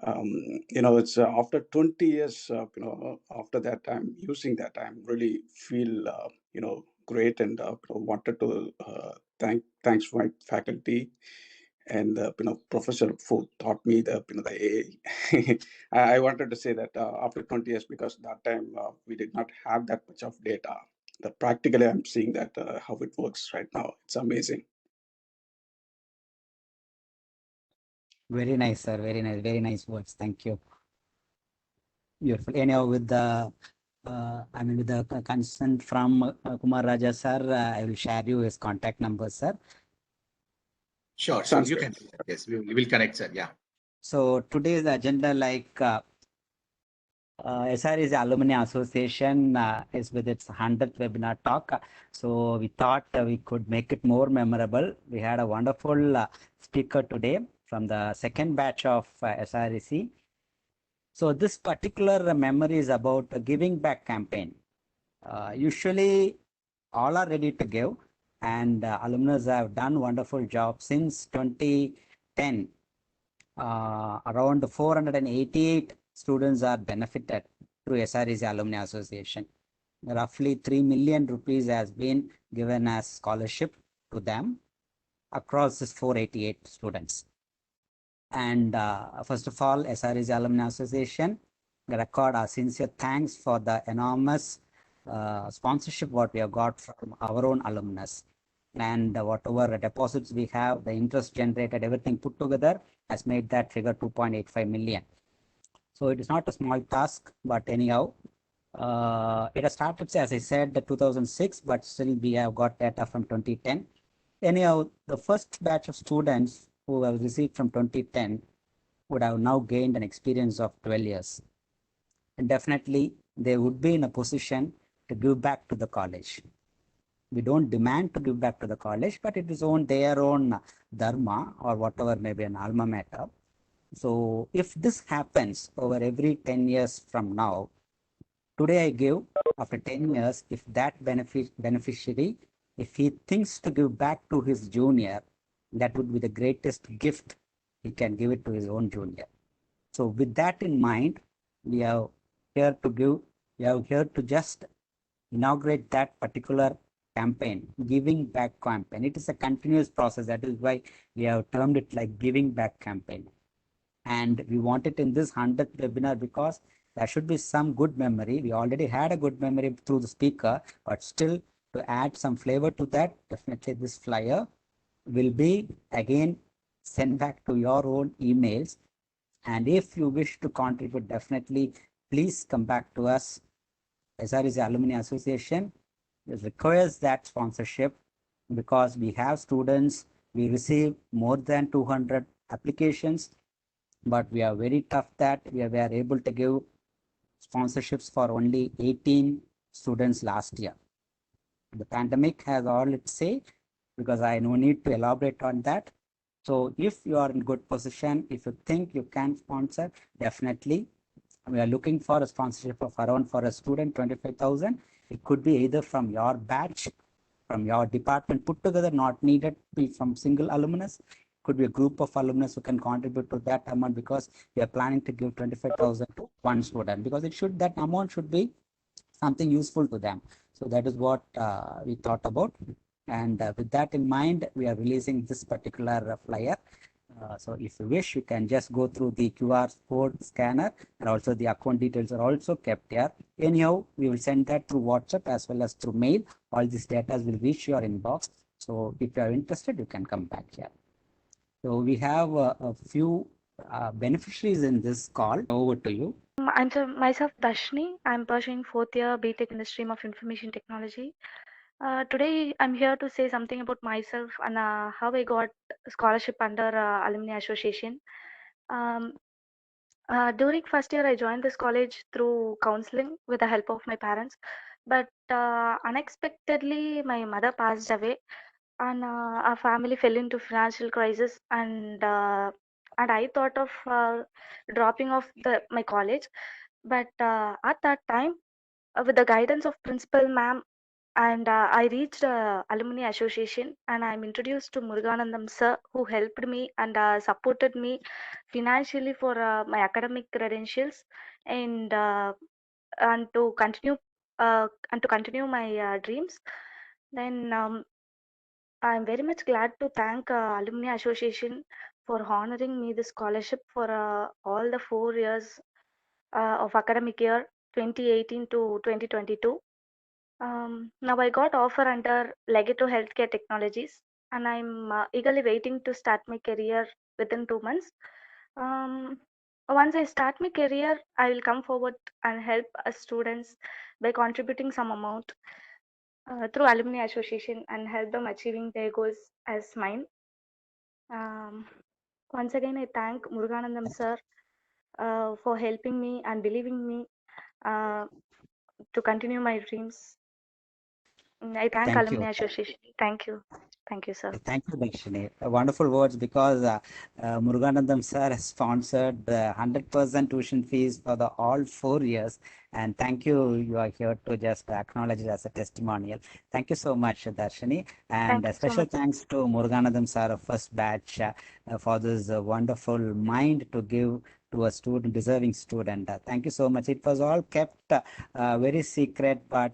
S3: It's after 20 years, after that I'm using that, I'm really feel, great, and wanted to thanks my faculty and professor who taught me the AI. I wanted to say that after 20 years, because that time we did not have that much of data. That practically I'm seeing that how it works right now. It's amazing.
S5: Very nice, sir. Very nice. Very nice words. Thank you. Beautiful. Anyhow, with the with the consent from Kumar Raja sir, I will share you his contact number, sir.
S2: Sure.
S3: Sounds
S2: You
S3: good.
S2: can do that. Yes, we will connect, sir. Yeah.
S5: So today's agenda, like SRECAA Alumni Association is with its 100th webinar talk. So we thought we could make it more memorable. We had a wonderful speaker today from the second batch of SREC. So this particular memory is about a giving back campaign. Usually all are ready to give, and alumnus have done wonderful job since 2010. Around 488 students are benefited through SREC Alumni Association. Roughly 3 million rupees has been given as scholarship to them across this 488 students. And first of all, SREC Alumni Association record our sincere thanks for the enormous sponsorship what we have got from our own alumnus. And whatever deposits we have, the interest generated, everything put together has made that figure 2.85 million. So it is not a small task, but anyhow, it has started, as I said, the 2006, but still we have got data from 2010. Anyhow, the first batch of students who have received from 2010 would have now gained an experience of 12 years. And definitely, they would be in a position to give back to the college. We don't demand to give back to the college, but it is their own dharma or whatever, maybe an alma mater. So if this happens over every 10 years from now, today I give, after 10 years, if that beneficiary, if he thinks to give back to his junior, that would be the greatest gift he can give it to his own junior. So with that in mind, we are here to just inaugurate that particular campaign, giving back campaign. It is a continuous process. That is why we have termed it like giving back campaign. And we want it in this 100th webinar because there should be some good memory. We already had a good memory through the speaker, but still to add some flavor to that, definitely this flyer will be again sent back to your own emails. And if you wish to contribute, definitely please come back to us. SREC Alumni Association requires that sponsorship because we have students, we receive more than 200 applications, but we are very tough that we are able to give sponsorships for only 18 students last year. The pandemic has all its say, because I no need to elaborate on that. So if you are in good position, if you think you can sponsor, definitely we are looking for a sponsorship of around, for a student, 25,000. It could be either from your batch, from your department put together, not needed to be from single alumnus. Could be a group of alumnus who can contribute to that amount, because we are planning to give 25,000 to one student, because that amount should be something useful to them. So that is what we thought about. And with that in mind, we are releasing this particular flyer. So if you wish, you can just go through the QR code scanner, and also the account details are also kept here. Anyhow, we will send that through WhatsApp as well as through mail. All these data will reach your inbox. So if you are interested, you can come back here. So we have a few beneficiaries in this call. Over to you.
S6: I'm myself Dashni. I'm pursuing 4th year BTech in the stream of information technology. Today I'm here to say something about myself and how I got scholarship under Alumni Association. During first year, I joined this college through counseling with the help of my parents, but unexpectedly my mother passed away, and our family fell into financial crisis, and I thought of dropping off my college, but at that time, with the guidance of principal ma'am, and I reached Alumni Association, and I'm introduced to Muruganandam sir, who helped me and supported me financially for my academic credentials, and and to continue my dreams. Then I'm very much glad to thank Alumni Association for honoring me the scholarship for all the 4 years of academic year 2018 to 2022. Now I got offer under Legato Healthcare Technologies, and I'm eagerly waiting to start my career within 2 months. Once I start my career, I will come forward and help students by contributing some amount through Alumni Association and help them achieving their goals as mine. Once again, I thank Muruganandam sir for helping me and believing me to continue my dreams. I thank Alumni Association. Thank you. Thank you, sir.
S5: Thank you, Dakshini. Wonderful words, because Muruganandam sir has sponsored 100% tuition fees for the all 4 years. And thank you. You are here to just acknowledge it as a testimonial. Thank you so much, Darshini. And a special thanks to Muruganandam sir of first batch for this wonderful mind to give to a student, deserving student. Thank you so much. It was all kept very secret, but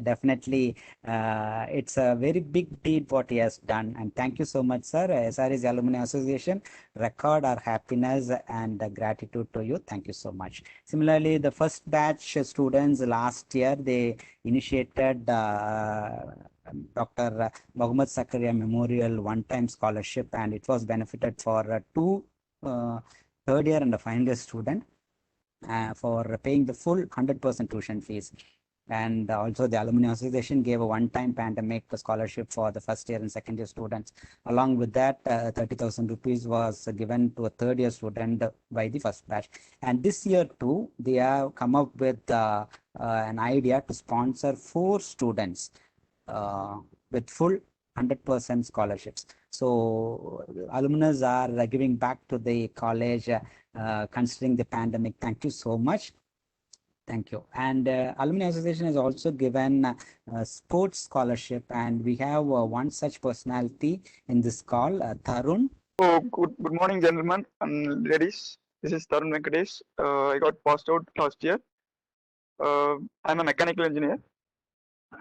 S5: definitely it's a very big deed what he has done. And thank you so much, sir. SRECAA Alumni Association record our happiness and gratitude to you. Thank you so much. Similarly, the first batch students last year, they initiated Dr. Mohammed Zakaria Memorial one-time scholarship, and it was benefited for two third year and a final year student for paying the full 100% tuition fees. And also the Alumni Association gave a one-time pandemic scholarship for the first year and second year students. Along with that, 30,000 rupees was given to a third year student by the first batch. And this year too, they have come up with an idea to sponsor 4 students with full 100% scholarships. So alumnus are giving back to the college considering the pandemic. Thank you so much. Thank you. And Alumni Association has also given a sports scholarship, and we have one such personality in this call, Tarun.
S7: Oh, good morning, gentlemen and ladies. This is Tarun Venkatesh. I got passed out last year. I'm a mechanical engineer.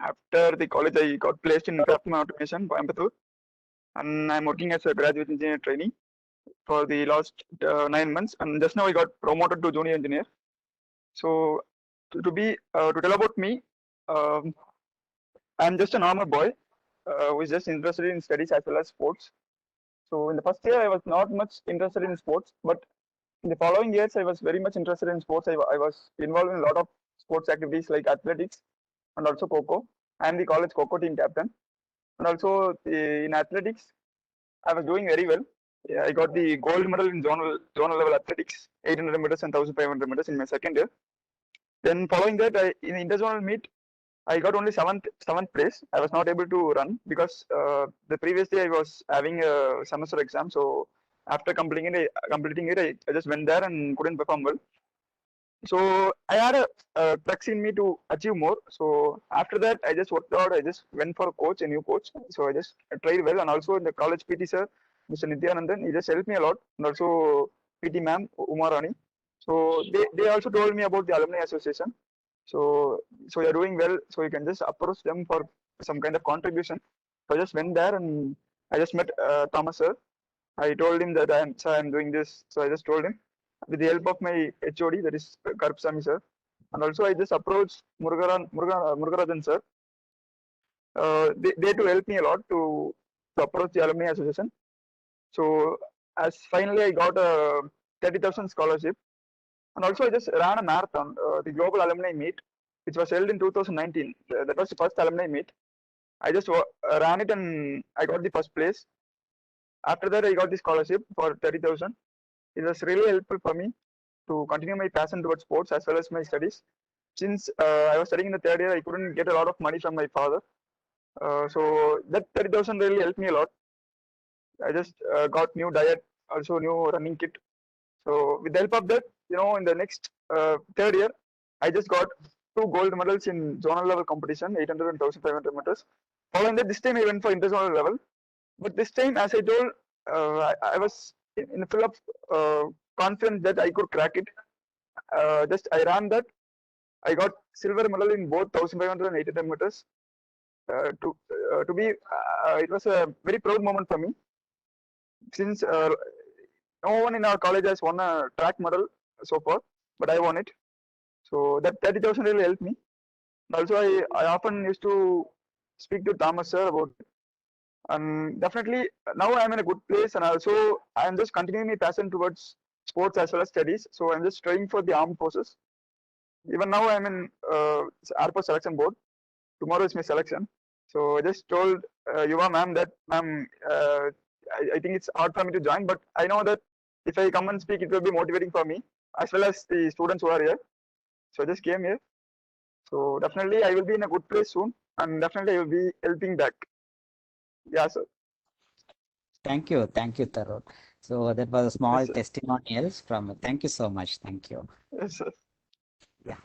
S7: After the college, I got placed in craftsman automation, Coimbatore, and I'm working as a graduate engineer trainee for the last 9 months. And just now, I got promoted to junior engineer. So, to tell about me, I'm just a normal boy who is just interested in studies as well as sports. So, in the first year, I was not much interested in sports, but in the following years, I was very much interested in sports. I was involved in a lot of sports activities like athletics and also Coco. I am the college Coco team captain. And also in athletics, I was doing very well. Yeah, I got the gold medal in zonal level athletics, 800 meters and 1500 meters in my second year. Then following that, in the interzonal meet, I got only seventh place. I was not able to run because the previous day I was having a semester exam. So after completing it, I just went there and couldn't perform well. So I had a crux in me to achieve more. So after that, I just worked out. I just went for a new coach. So I just tried well, and also in the college PT sir, Mr. Nityanandan, he just helped me a lot, and also PT ma'am Umarani. So they also told me about the alumni association. So you're doing well. So you can just approach them for some kind of contribution So I just went there and I just met Thomas sir. I told him that I'm doing this. So I just told him with the help of my HOD, that is Karpsami sir. And also I just approached Murugarajan sir. They to help me a lot to approach the alumni association. So as finally I got a 30,000 scholarship. And also I just ran a marathon, the Global Alumni Meet, which was held in 2019. That was the first alumni meet. I just ran it and I got the first place. After that, I got the scholarship for 30,000. It was really helpful for me to continue my passion towards sports as well as my studies. Since I was studying in the third year, I couldn't get a lot of money from my father. So that 30,000 really helped me a lot. I just got new diet, also new running kit. So with the help of that, in the next third year, I just got 2 gold medals in zonal level competition, 800 and 1500 meters. Following that, this time I went for interzonal level. But this time, as I told, I was in full of confidence that I could crack it. Just I ran that. I got silver medal in both 1500 and 800 meters. To be, it was a very proud moment for me. Since no one in our college has won a track medal so far, but I won it. So that 30,000 really helped me. And also, I often used to speak to Thomas sir about it. And definitely now I'm in a good place, and also I'm just continuing my passion towards sports as well as studies. So I'm just trying for the armed forces. Even now I'm in Air Force selection board. Tomorrow is my selection. So I just told Yuva ma'am that ma'am, I think it's hard for me to join, but I know that if I come and speak, it will be motivating for me as well as the students who are here. So I just came here. So definitely I will be in a good place soon, and definitely I will be helping back. Yeah, sir.
S5: Thank you, Tarun. So that was a small
S7: Yes, sir.
S5: testimonials from. Thank you so much. Thank you.
S7: Yes, sir.
S5: Yeah.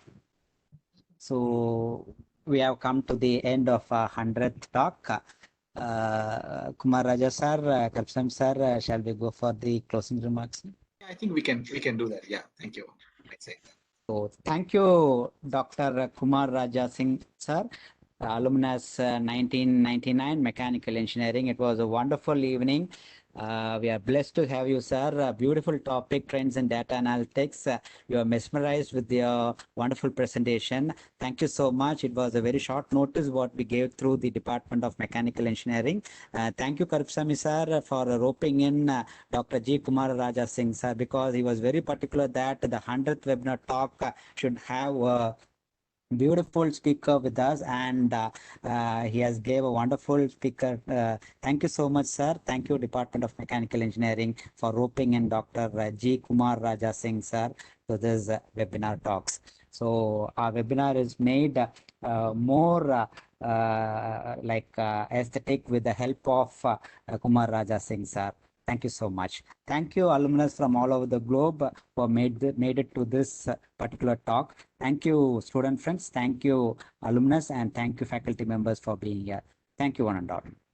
S5: So we have come to the end of our 100th talk. Kumar Raja sir, Karpsami sir, shall we go for the closing remarks?
S2: I think we can do that. Yeah, thank you. I'd say that.
S5: So thank you, Dr. Kumar Raja Singh sir, alumnus 1999 mechanical engineering. It was a wonderful evening. We are blessed to have you, sir. A beautiful topic, trends in data analytics. You are mesmerized with your wonderful presentation. Thank you so much. It was a very short notice what we gave through the Department of Mechanical Engineering. Thank you, Karpsami sir, for roping in Dr.G.Kumara Raja Singh sir, because he was very particular that the 100th webinar talk should have beautiful speaker with us, and he has gave a wonderful speaker. Thank you so much, sir. Thank you, Department of Mechanical Engineering, for roping in Dr. G. Kumar Raja Singh, sir, to this webinar talks. So our webinar is made more aesthetic with the help of Kumar Raja Singh, sir. Thank you so much. Thank you, alumnus from all over the globe, for made it to this particular talk. Thank you, student friends. Thank you, alumnus, and thank you, faculty members, for being here. Thank you, one and all.